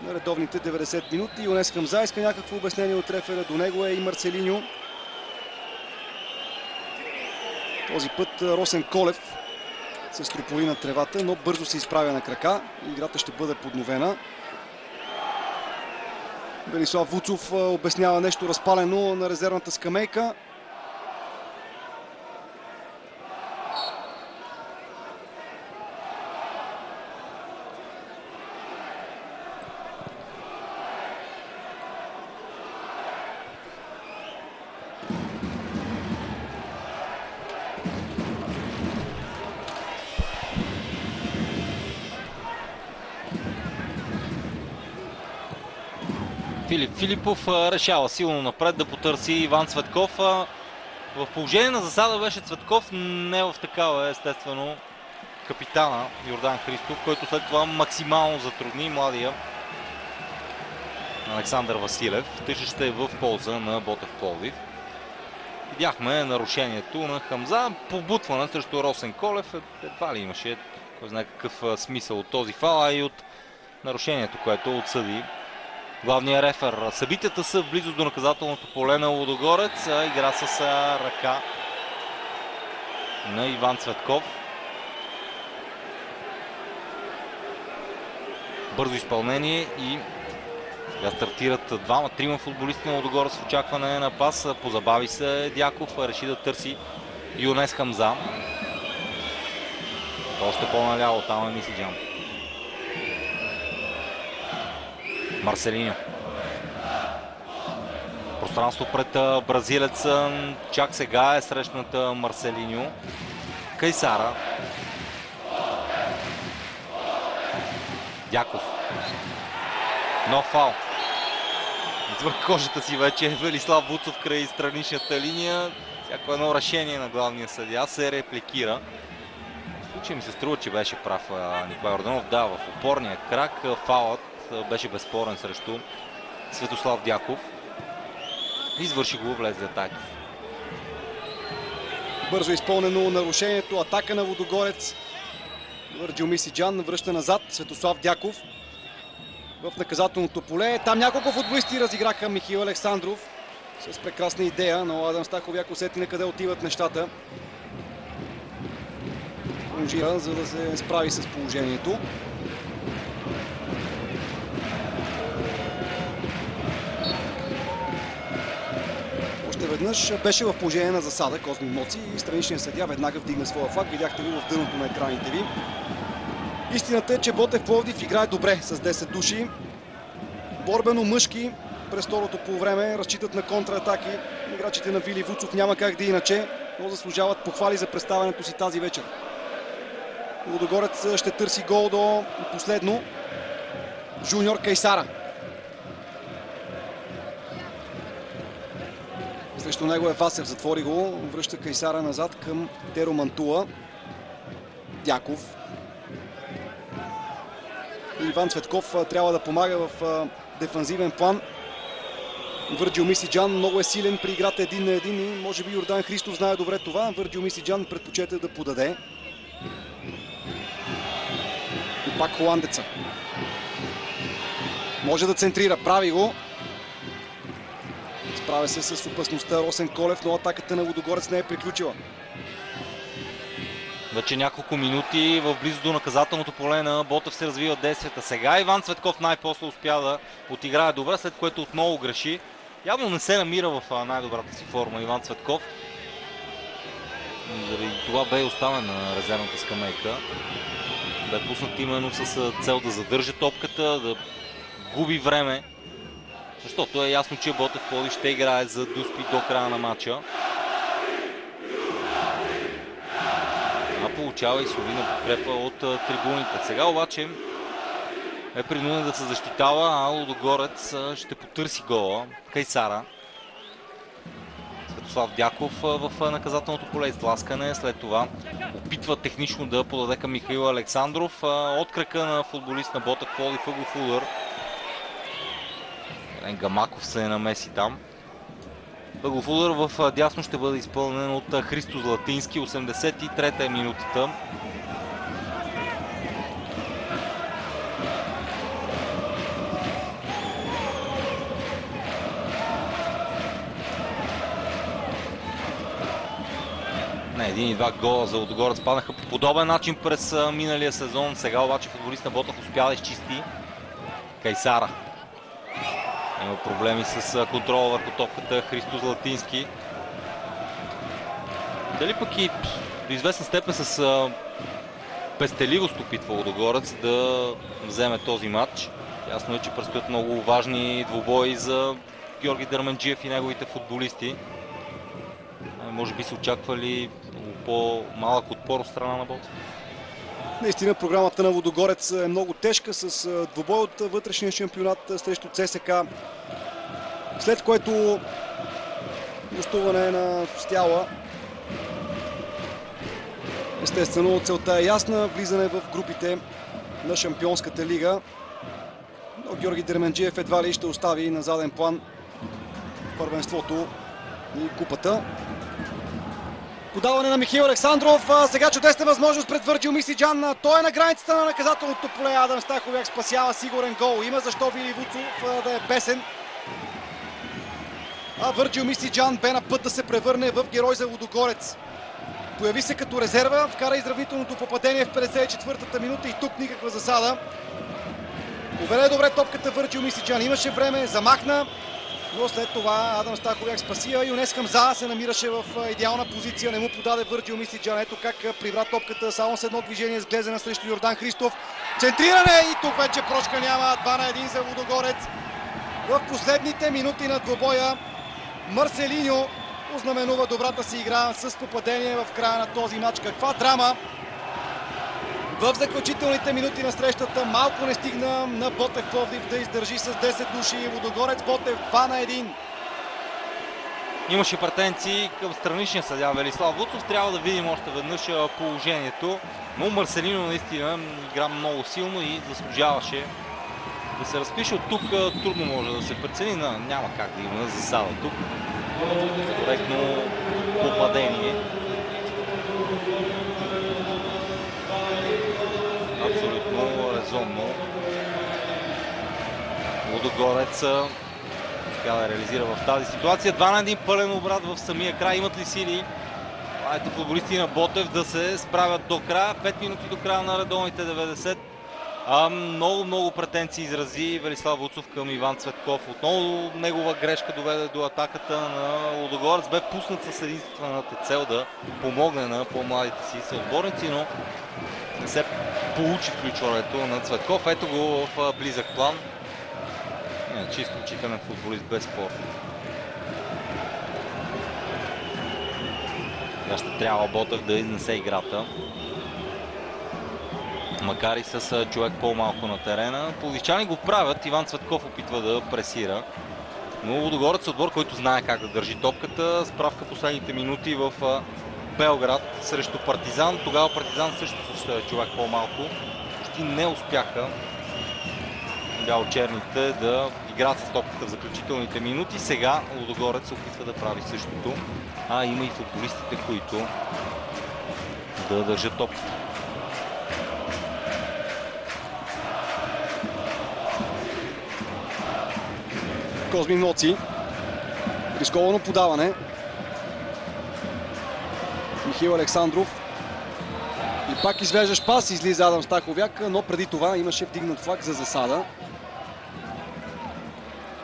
на редовните 90 минути. Йонес Хамза иска някакво обяснение от рефера. До него е и Марселиньо. Този път Росен Колев се строполи на тревата, но бързо се изправя на крака. Играта ще бъде подновена. Велислав Вуцов обяснява нещо разпалено на резервната скамейка. Филип Филипов решава силно напред да потърси Иван Цветков. В положение на засада беше Цветков, не в такава естествено капитана Йордан Христов, който след това максимално затрудни младия Александър Василев. Тъй ще е в полза на Ботев Пловдив. Видяхме нарушението на Хамза, побутване срещу Росен Колев. Едва ли имаше кой знае какъв смисъл от този фал, а и от нарушението, което отсъди главният рефер. Събитията са в близост до наказателното поле на Лудогорец. Игра с ръка на Иван Цветков. Бързо изпълнение и сега стартират двама-трима футболисти на Лудогорец в очакване на пас. Позабави се Дяков, реши да търси Йонес Хамза. Още по-наляво, там е Мисиджан. Марселиньо. Пространство пред бразилеца. Чак сега е срещната Марселиньо. Кайсара. Дяков. Нов фал. Извън кожата си вече Велислав Вуцов край страничната линия. всяко едно решение на главния съдия се репликира. В случай ми се струва, че беше прав Николай Йорданов. Да, в опорния крак фаулът беше безспорен срещу Светослав Дяков. Извърши го, влезе Тайтов. Бързо изпълнено нарушението. Атака на Лудогорец. Върджил Мисиджан връща назад. Светослав Дяков в наказателното поле. Там няколко футболисти разиграха Михаил Александров с прекрасна идея, но Адам Стаховяк усети на къде отиват нещата. Плонжира, за да се справи с положението. Веднъж беше в положение на засада Козми Моци и страничният съдия веднага вдигна своя флаг. Видяхте го в дъното на екраните ви. Истината е, че Ботев Пловдив играе добре с 10 души. Борбено мъжки през второто полувреме разчитат на контратаки. Играчите на Вили Вуцов няма как да иначе, но заслужават похвали за представянето си тази вечер. Лудогорец ще търси гол до последно. Жуниор Кайсара. Срещу него е Васев, затвори го, връща Кайсара назад към Теро Мантула. Дяков. Иван Цветков трябва да помага в дефанзивен план. Върджил Мисиджан много е силен при играта 1 на 1 и може би Йордан Христов знае добре това. Върджил Мисиджан предпочете да подаде. И пак холандеца. Може да центрира, прави го. Справя се с опасността Росен Колев, но атаката на Лудогорец не е приключила. Вече няколко минути в близо до наказателното поле на Ботев се развиват действията. Сега Иван Цветков най-после успя да отиграе добре, след което отново греши. Явно не се намира в най-добрата си форма Иван Цветков. Заради това бе оставен на резервната скамейка. Да е пуснат именно с цел да задържа топката, да губи време. Защото е ясно, че Ботев Пловдив ще играе за дуспи до края на матча. А получава и солидна подкрепа от трибуните. Сега обаче е принуден да се защитава, а Лудогорец ще потърси гола. Кайсара. Светослав Дяков в наказателното поле, изтласкане. След това опитва технично да подаде към Михаил Александров. От крака на футболист на Ботев Пловдив ъглов удар. Гамаков се намеси там. Ъглов удар в дясно ще бъде изпълнен от Христо Златински. 83-та е минутата. Един и два гола за Лудогорец паднаха по подобен начин през миналия сезон. Сега обаче футболист на Ботев успя да изчисти. Кайсара. Има проблеми с контрола върху топката Христо Златински. Дали пък и до известна степен с пестеливост опитва Лудогорец да вземе този матч. Ясно е, че предстоят много важни двубои за Георги Дерменджиев и неговите футболисти. Може би се очаквали по-малък отпор от страна на Ботев. Наистина програмата на Лудогорец е много тежка с двубой от вътрешния шампионат срещу ЦСКА. След което гостуване на Стяла. Естествено целта е ясна. Влизане в групите на Шампионската лига. Но Георги Дерменджиев едва ли ще остави на заден план първенството и купата. Подаване на Михаил Александров. Сега чудесна възможност пред Върджил Мисиджан. Той е на границата на наказателното поле. Адам Стаховяк спасява сигурен гол. Има защо Вили Вуцов да е бесен. А Върджил Мисиджан бе на път да се превърне в герой за Лудогорец. Появи се като резерва, вкара изравнителното попадение в 54-та минута и тук никаква засада. Уведе добре топката Върджил Мисиджан. Имаше време, замахна. Но след това Адам Стаховяк спасия. Юнес Хамза се намираше в идеална позиция. Не му подаде Върджил Мисиджан. Ето как прибра топката само с едно движение с глезена срещу Йордан Христов. Центриране и тук вече прошка няма. 2-1 за Лудогорец. В последните минути на двобоя Марселиньо ознаменува добрата си игра с попадение в края на този матч. Каква драма! В заключителните минути на срещата малко не стигна на Ботев Пловдив да издържи с 10 души. Лудогорец Ботев 2-1. Имаше претенции към страничния съдия Велислав Вуцов. Трябва да видим още веднъж положението. Но Марселино наистина игра много силно и заслужаваше да се разпише. От тук трудно може да се прецени. Няма как да има засада тук. Коректно попадение. Абсолютно резонно. Лудогорец успя да реализира в тази ситуация. 2-1 пълен обрат в самия край. Имат ли сили футболисти на Ботев да се справят до края? 5 минути до края на редовните 90. Много претенции изрази Велислав Вуцов към Иван Цветков. Отново негова грешка доведе до атаката на Лудогорец. Бе пуснат със единствената цел да помогне на по-младите си съотборници, но не се получи включването на Цветков. Ето го в близък план. Иначе изключителен футболист, без спор. Сега ще трябва Ботев да изнесе играта. Макар и с човек по-малко на терена. Пловдивчани го правят. Иван Цветков опитва да пресира. Но Лудогорец е отбор, който знае как да държи топката. Справка последните минути в Белград срещу Партизан. Тогава Партизан също с човек по-малко почти не успяха бяло-черните да играят с топката в заключителните минути. Сега Лудогорец се опитва да прави същото. Има и футболистите, които да държат топката. Козмин Ноци. Рисковано подаване. Михаил Александров. И пак извеждаш пас, излиза Адам Стаховяк, но преди това имаше вдигнат флаг за засада.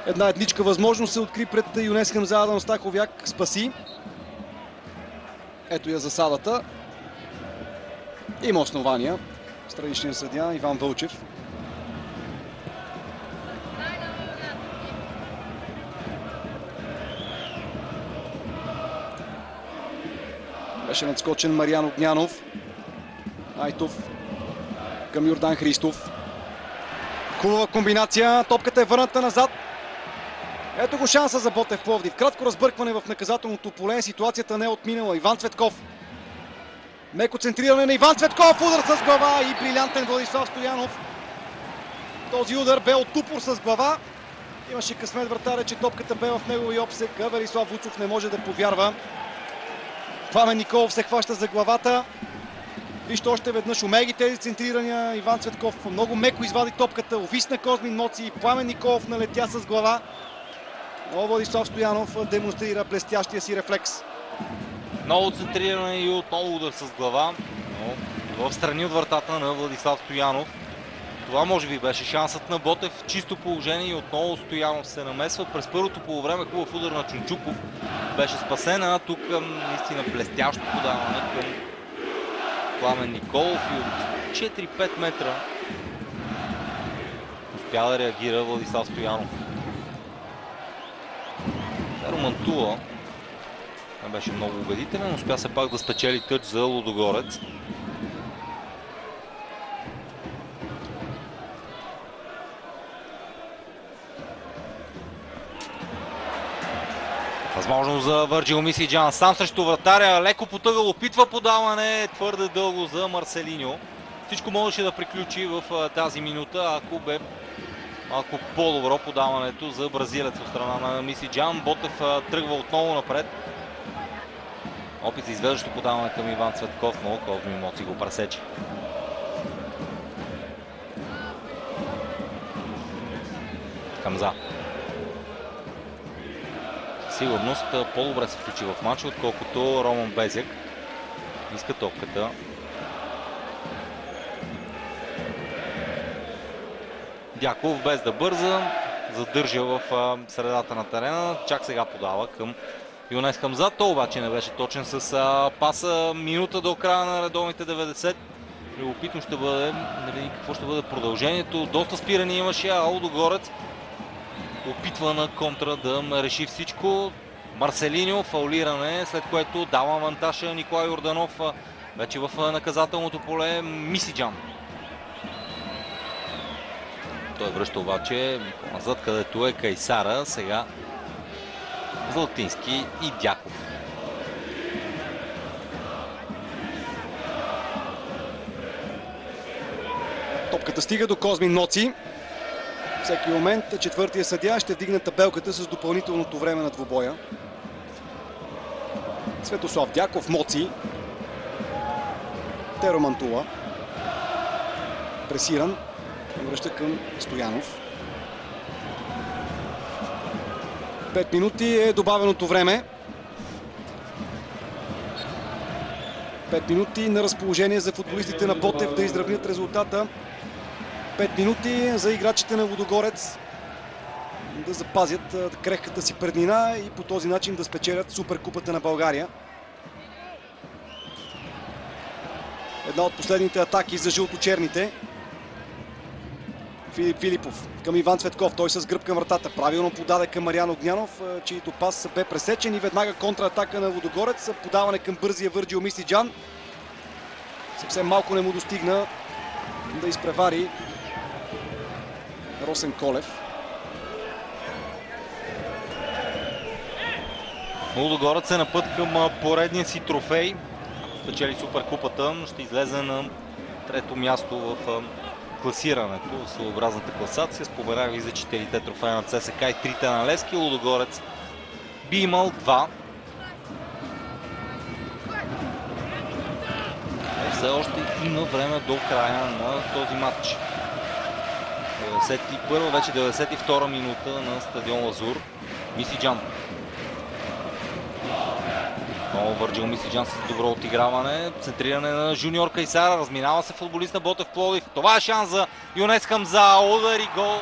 Една едничка възможност се откри пред Юнес Хамза. Адам Стаховяк спаси. Ето я засадата. Има основания. Страничният съдия Иван Вълчев. Беше надскочен Мариан Огнянов. Айтов към Йордан Христов. Хубава комбинация. Топката е върната назад. Ето го шанса за Ботев Пловдив. Кратко разбъркване в наказателното поле. Ситуацията не е отминала. Иван Цветков. Меко центриране на Иван Цветков. Удар с глава и брилянтен Владислав Стоянов. Този удар бе от упор с глава. Имаше късмет вратаря, че топката бе в неговия обсек. Велислав Вуцов не може да повярва. Пламен Николов се хваща за главата. Вижте още веднъж умеги тези центрирания. Иван Цветков много меко извади топката. Увисна Козмин Ноци. Пламен Николов налетя с глава. Но Владислав Стоянов демонстрира блестящия си рефлекс. Много центриране и отново удар с глава. Но в страни от вратата на Владислав Стоянов. Това може би беше шансът на Ботев. Чисто положение и отново Стоянов се намесва. През първото полувреме хубав удар на Чунчуков беше спасен, а тук наистина блестящо подаване към Пламен Николов и от 4-5 метра успя да реагира Владислав Стоянов. Романтула не беше много убедителен, успя се пак да спечели тъч за Лудогорец. Възможно за Върджил Мисиджан. Сам срещу вратаря. Леко потъгъл. Опитва подаване. Твърде дълго за Марселиньо. Всичко можеше да приключи в тази минута, ако бе малко по-добро подаването за бразилец от страна на Мисиджан. Ботев тръгва отново напред. Опит за извеждащо подаване към Иван Цветков, но Козмин Ноци го пресече. Хамза. Сигурност по-добре се включи в матча, отколкото Роман Безек. Иска топката. Дяков без да бърза, задържа в средата на терена. Чак сега подава към Юнес Хамза. То обаче не беше точен с паса. Минута до края на редовните 90. Любопитно ще бъде да видим какво ще бъде продължението. Доста спирани имаше, а Лудогорец опитва на контра да реши всичко. Марселиньо, фаулиране, след което дава авантаж Николай Йорданов вече в наказателното поле. Мисиджан. Той връща обаче назад, където е Кайсара. Сега Златински и Дяков. Топката стига до Козмин Ноци. Всеки момент четвъртия съдия ще вдигне табелката с допълнителното време на двубоя. Светослав Дяков, Моци. Теро Мантула. Пресиран. Връща към Стоянов. 5 минути е добавеното време. 5 минути на разположение за футболистите на Ботев да изравнят резултата. 5 минути за играчите на Лудогорец да запазят крехката си преднина и по този начин да спечелят Суперкупата на България. Една от последните атаки за жълто-черните. Филип Филипов към Иван Цветков. Той с гръб към вратата. Правилно подаде към Мариан Огнянов, чието пас бе пресечен и веднага контратака на Лудогорец. Подаване към бързия Върджил Мисиджан. Съвсем малко не му достигна да изпревари Росен Колев. Лудогорец е на път към поредния си трофей. Спечели Суперкупата, ще излезе на трето място в класирането, в своеобразната класация. Споменах ви за 4-те трофея на ЦСКА и 3-те на Левски. Лудогорец би имал 2. Все още има време до края на този матч. 91, вече 92 минута на стадион Лазур. Мисиджан. Много Върджил Мисиджан с добро отиграване. Центриране на Жуниор Кайсара. Разминава се футболист на Ботев Пловдив. Това е шанс за Юнес Хамза. Удар и гол.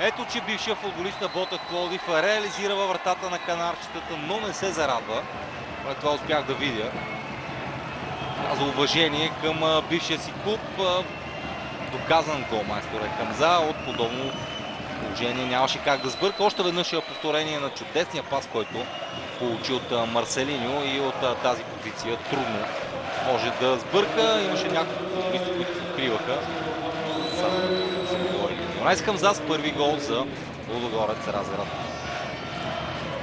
Ето, че бившия футболист на Ботев Пловдив реализира във вратата на канарчетата, но не се зарадва. Това успях да видя. За уважение към бившия си клуб. Доказан голмайстор е Хамза. От подобно положение нямаше как да сбърка. Още веднъж е повторение на чудесния пас, който получи от Марселиньо и от тази позиция трудно може да сбърка. Имаше няколко футболисти, които се покриваха. Юнес Хамза с първи гол за Лудогорец Разград.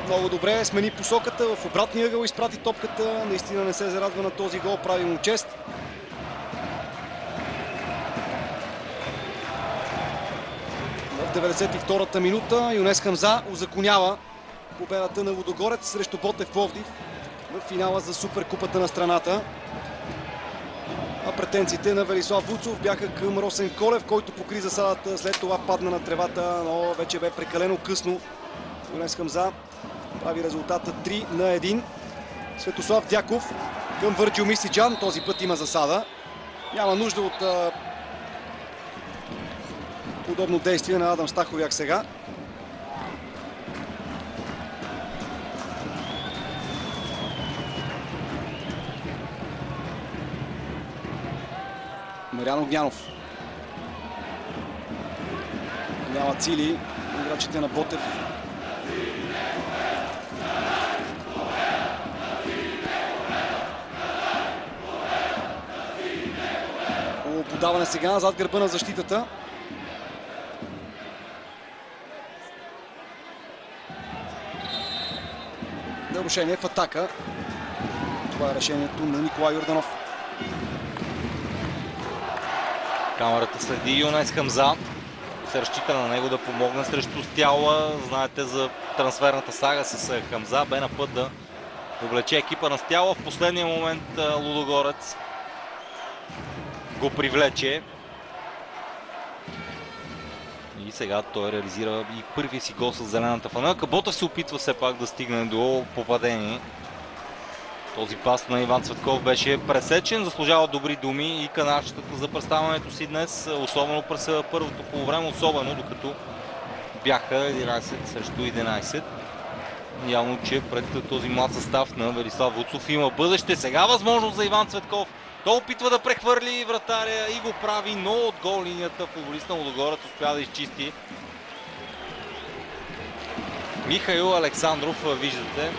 Много добре смени посоката, в обратния ъгъл изпрати топката. Наистина не се зарадва на този гол, прави му чест. В 92-та минута Юнес Хамза узаконява победата на Лудогорец срещу Ботев Пловдив в финала за Суперкупата на страната. А претенциите на Велислав Вуцов бяха към Росен Колев, който покри засадата, след това падна на тревата, но вече бе прекалено късно. Юнес Хамза прави резултата 3-1. Светослав Дяков към Върджил Мисиджан. Този път има засада. Няма нужда от подобно действие на Адам Стаховяк сега. Мариан Огнянов. Няма цили играчите на Ботев. Подаване сега назад гърба на защитата. Нарушение в атака. Това е решението на Николай Йорданов. Камерата следи Юнес Хамза. Се разчита на него да помогне срещу Стяла. Знаете за трансферната сага с Хамза. Бе на път да облече екипа на Стяла. В последния момент Лудогорец го привлече. И сега той реализира и първия си гол с зелената фанелка. Ботев се опитва все пак да стигне до попадение. Този пас на Иван Цветков беше пресечен. Заслужава добри думи и канарчетата за представянето си днес. Особено през първото полувреме, особено докато бяха 11 срещу 11. Явно, че пред този млад състав на Велислав Вуцов има бъдеще. Сега възможност за Иван Цветков. Той опитва да прехвърли вратаря и го прави, но от гол линията футболист на Лудогорец успя да изчисти. Михаил Александров, виждате,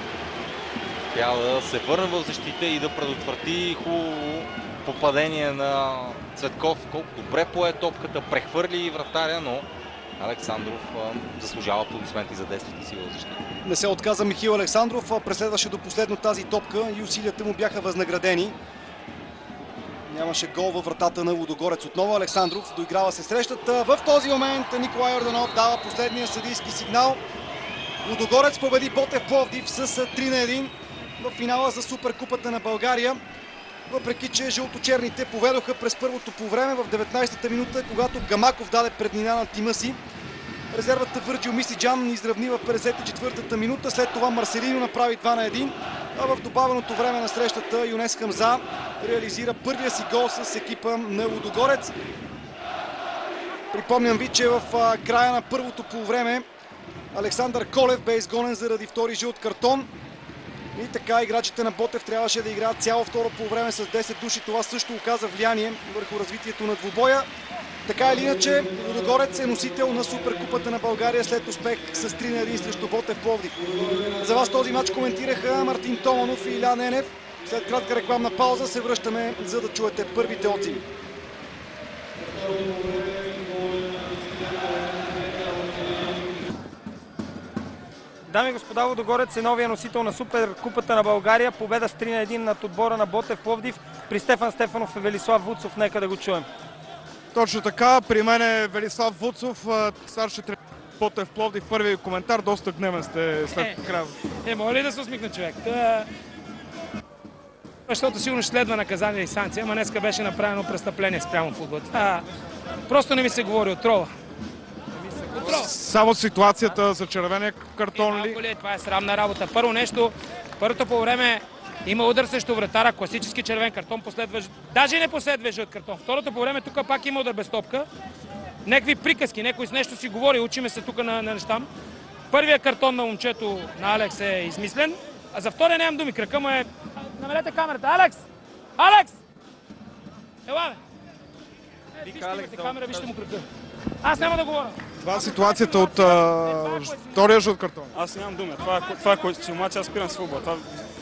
успя да се върне в защита и да предотврати хубаво попадение на Цветков. Колко добре пое топката, прехвърли вратаря, но Александров заслужава аплодисменти за действията си в защита. Не се отказа Михаил Александров, преследваше до последно тази топка и усилията му бяха възнаградени. Нямаше гол във вратата на Лудогорец. Отново Александров, доиграва се срещата. В този момент Николай Йорданов дава последния съдийски сигнал. Лудогорец победи Ботев Пловдив с 3-1 в финала за Суперкупата на България. Въпреки че жълточерните поведоха през първото по време в 19-та минута, когато Гамаков даде преднина на тима си. Резервата Върджил Мисиджан изравни в 54-та минута, след това Марселино направи 2-1, а в добавеното време на срещата Юнес Хамза реализира първия си гол с екипа на Лудогорец. Припомням ви, че в края на първото полувреме Александър Колев бе изгонен заради втори жълт картон. И така играчите на Ботев трябваше да играят цяло второ полувреме с 10 души. Това също оказа влияние върху развитието на двубоя. Така или иначе, Лудогорец е носител на Суперкупата на България след успех с 3-1 срещу Ботев Пловдив. За вас този матч коментираха Мартин Томанов и Илян Енев. След кратка рекламна пауза се връщаме, за да чуете първите отзиви. Дами и господа, Лудогорец е новия носител на Суперкупата на България. Победа с 3-1 над отбора на Ботев Пловдив. При Стефан Стефанов и Велислав Вуцов. Нека да го чуем. Точно така, при мен е Велислав Вуцов, старши тренер Ботев Пловдив. Първият коментар, доста гневен сте след края. Моля ли да се усмихне човек? Защото сигурно ще следва наказание и санкция, ама днеска беше направено престъпление спрямо футбол. Просто не ми се говори отрова. Само ситуацията за червения картон ли? Това е срамна работа. Първо нещо, първото по време има удар срещу вратара, класически червен картон, даже не последва жълт картон. Второто по време тук пак има удар без топка. Някакви приказки, някой с нещо си говори, учиме се тук на неща. Първият картон на момчето на Алекс е измислен, а за втория нямам думи. Крака му е... Намерете камерата. Алекс! Алекс! Ела, бе! Вижте камера, вижте му крака. Аз няма да говоря. Това е ситуацията от втория жълт картон. Аз нямам думи. Това е който си матч, аз спирам с футбол.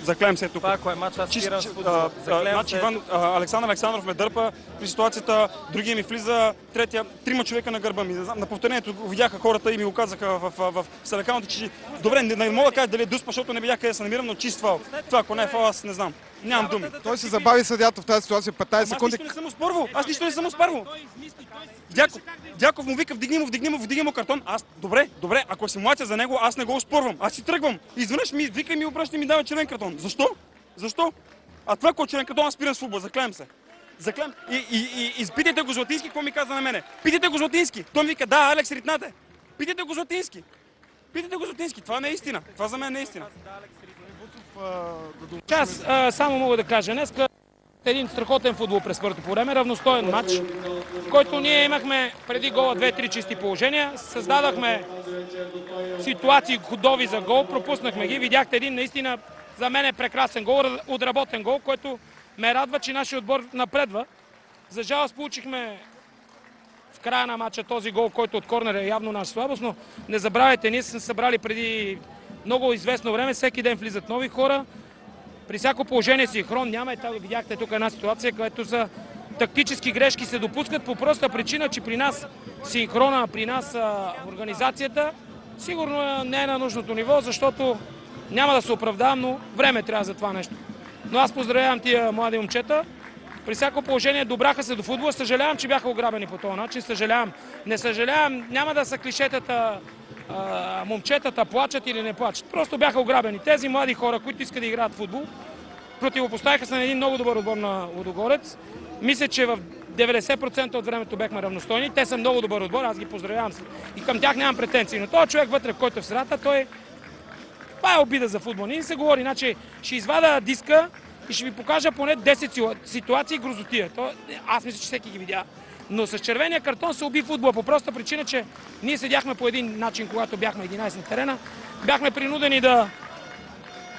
Заклеям се тук. Това е кой матч, аз спирам с футбол. Значи Александър Александров ме дърпа при ситуацията, другия ми влиза, третия, трима човека на гърба ми. На повторението го видяха хората и ми го казаха в селекалната, че добре, не мога да кажа дали е дуспа, защото не видях къде се намирам, но чист фал. Това ако не е фал, аз не знам. Нямам думи. Той се забави съдията в тази ситуация 15 секунди. Аз нищо не съм оспорвал. Аз нищо не съм оспорвал. Дяков му вика, вдигни му картон. Аз, добре, ако е симулация за него, аз не го оспорвам. Аз си тръгвам. Изведнъж ми вика и ми обръща и ми дава червен картон. Защо? А това, ако е червен картон, аз спирам с футбол. Заклеям се. И питайте го Златински, какво ми каза на мене. Питайте го Златински. Той ми вика, да, Алекс, ритнате. Питайте го Златински. Това не е истина. Това за мен не е истина. Аз само мога да кажа, днеска един страхотен футбол през първото по време, равностоен матч, в който ние имахме преди гола 2-3 чисти положения, създадахме ситуации худови за гол, пропуснахме ги, видяхте един наистина за мен е прекрасен гол, отработен гол, който ме радва, че нашия отбор напредва. За жалост получихме в края на матча този гол, който от корнер е явно наша слабост, но не забравяйте, ние сме събрали преди много известно време, всеки ден влизат нови хора. При всяко положение синхрон няма и видяхте тук една ситуация, където за тактически грешки се допускат по проста причина, че при нас синхрона, при нас организацията сигурно не е на нужното ниво, защото няма да се оправдавам, но време трябва за това нещо. Но аз поздравявам тия млади момчета. При всяко положение добраха се до футбола. Съжалявам, че бяха ограбени по този начин. Не съжалявам, няма да са клишетата момчетата плачат или не плачат. Просто бяха ограбени. Тези млади хора, които искат да играят футбол, противопоставиха се на един много добър отбор на Лудогорец. Мисля, че в 90% от времето бяхме равностойни. Те са много добър отбор, аз ги поздравявам. И към тях нямам претенции. Но този човек вътре, който е в средата, това е обида за футбол. Не се говори, иначе ще извада диска и ще ви покажа поне 10 ситуации грозотия. Аз мисля, че всеки ги видя. Но с червения картон се уби футбола по проста причина, че ние седяхме по един начин, когато бяхме 11 на терена. Бяхме принудени да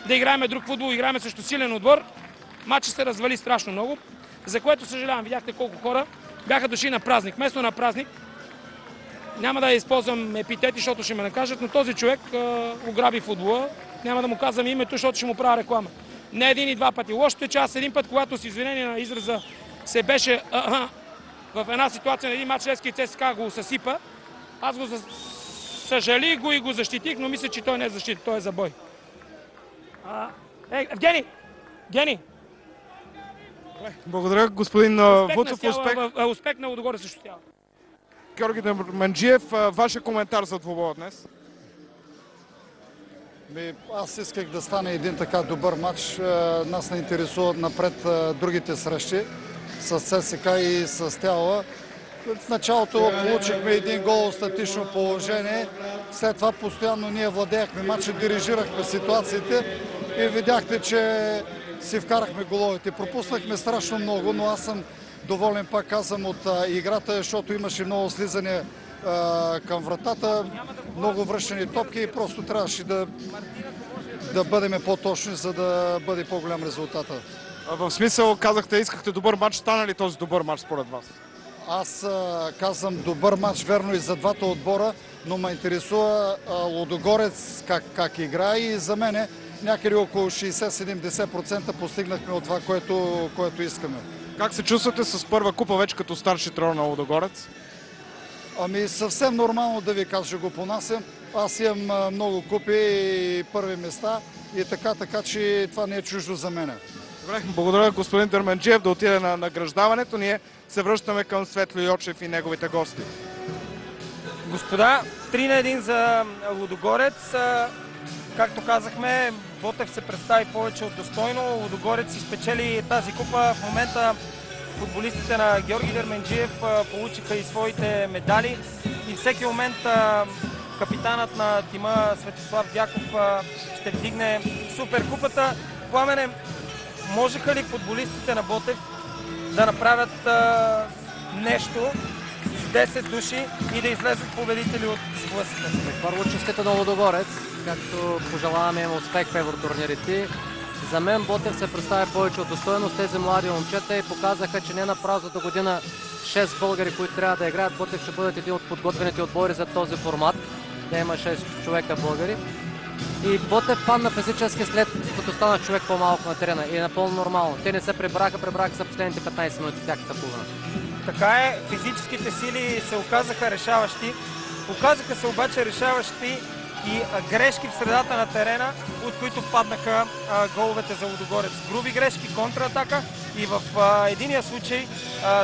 играем друг футбол, играем срещу силен отбор. Матчът се развали страшно много, за което съжалявам. Видяхте колко хора бяха дошли на празник. Вместо на празник, няма да използвам епитети, защото ще ме накажат, но този човек ограби футбола. Няма да му казвам името, защото ще му правя реклама. Не един и два пъти. Лошото е, че аз един път, когато с извинение на израза се беше в една ситуация на един мач Левски и ЦСКА го съсипа, Аз го съжалих и го защитих, но мисля, че той не е защита, той е за бой. Евгений! Благодаря, господин Вуцов. Успех на Лудогорец също тяло. Георги Дерменджиев, вашия коментар за двубоя днес? Аз исках да стане един така добър матч. Нас не интересуват напред другите срещи с ЦСКА и с Тяла. В началото получихме един гол статично положение. След това постоянно ние владеяхме матча, дирижирахме ситуациите и видяхте, че си вкарахме головете. Пропуснахме страшно много, но аз съм доволен, пак казвам, от играта, защото имаше много слизане към вратата, много връщани топки и просто трябваше да бъдем по-точни, за да бъде по-голям резултата. В смисъл, казахте, искахте добър матч, стана ли този добър матч според вас? Аз казвам добър матч, верно и за двата отбора, но ме интересува Лудогорец как играе и за мене някъде около 60-70% постигнахме от това, което искаме. Как се чувствате с първа купа вече като старши треньор на Лудогорец? Ами съвсем нормално да ви кажа, го понасям. Аз имам много купи и първи места и така че това не е чуждо за мене. Добре, благодаря господин Дерменджиев да отиде на награждаването. Ние се връщаме към Светло Йочев и неговите гости. Господа, 3-1 за Лудогорец. Както казахме, Ботев се представи повече от достойно. Лудогорец изпечели тази купа. В момента футболистите на Георги Дерменджиев получиха и своите медали. И всеки момент капитанът на тима Светослав Дяков ще вдигне суперкупата. Пламене, можеха ли футболистите на Ботев да направят нещо с 10 души и да излезат победители от сблъсъка? Първо честито на Лудогорец, както пожелаваме им успех в евротурнирите. За мен Ботев се представя повече от достойно с тези млади момчета и показаха, че не на празно до година 6 българи, които трябва да играят. Ботев ще бъдат един от подготвените отбори за този формат, да има 6 човека българи. И Ботев падна физически след като стана човек по-малко на терена и е напълно нормално. Те не се прибраха за последните 15 минути в тяхната половина. Така е, физическите сили се оказаха решаващи. Оказаха се обаче решаващи и грешки в средата на терена, от които паднаха головете за Лудогорец. Груби грешки, контратака и в единия случай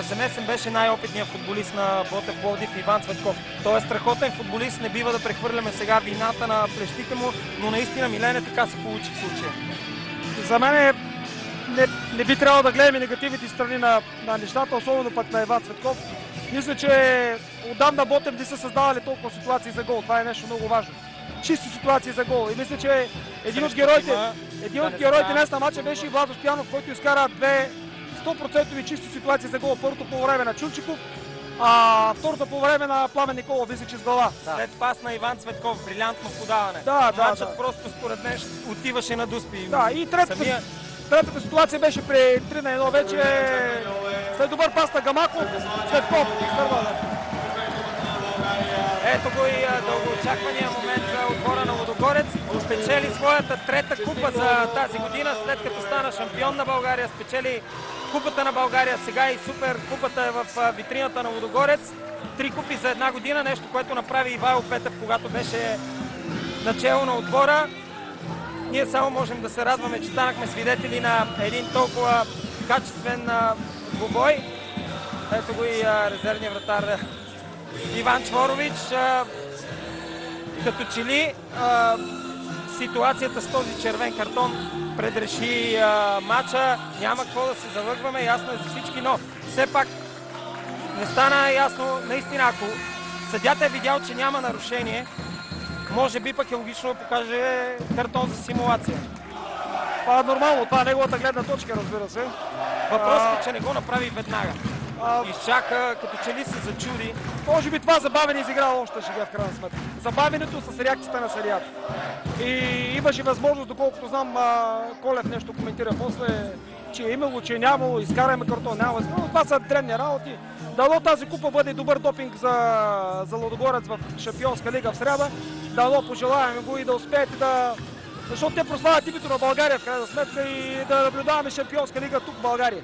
замесен беше най-опитният футболист на Ботев Пловдив Иван Цветков. Той е страхотен футболист, не бива да прехвърляме сега вината на плещите му, но наистина, Милене, така се получи в случая. За мен не би трябвало да гледаме негативните страни на нещата, особено пък на Иван Цветков. Мисля, че отдавна Ботев не са създавали толкова ситуации за гол. Това е нещо много важно. Чисти ситуации за гол. И мисля, че един от героите днес на матча беше и Владо Стоянов, който изкара 100% чисти ситуации за гол. Първото по време на Чунчиков, а второто по време на Пламен Николов, висичи с глава. След пас на Иван Цветков, брилянтно подаване. Матчът просто според мен отиваше на дуспи. Да, и третата ситуация беше при 3-1 вече. След добър пас на Гамаков, Цветков изтърва. Ето го и дългоочаквания момент за отбора на Лудогорец. Спечели своята трета купа за тази година, след като стана шампион на България. Спечели купата на България, сега и супер купата е в витрината на Лудогорец. 3 купи за една година, нещо, което направи Ивайло Петев, когато беше начело на отбора. Ние само можем да се радваме, че станахме свидетели на един толкова качествен двубой. Ето го и резервния вратар Иван Чворович. Като че ли ситуацията с този червен картон предреши матча. Няма какво да се залъгваме, ясно е за всички, но все пак не стана ясно. Наистина, ако съдята е видял, че няма нарушение, може би пък е логично да покаже картон за симулация. Това е нормално, това е неговата гледна точка, разбира се. Въпросът е, че не го направи веднага. Изчака, като че ли се зачуди. Може би това забавене изиграло още шега в крайна сметка. Забавенето с реакцията на съдията. И имаше възможност, доколкото знам, Колев нещо коментира после, че е имало, че е нямало, изкараме картон, няма възможност. Това са древни работи. Дано тази купа бъде добър допинг за Лудогорец в Шампионска лига в сряда. Дано пожелаваме го и да успеете да... Защото те прославят името на България в крайна сметка и да наблюдаваме Шампионска лига тук в България.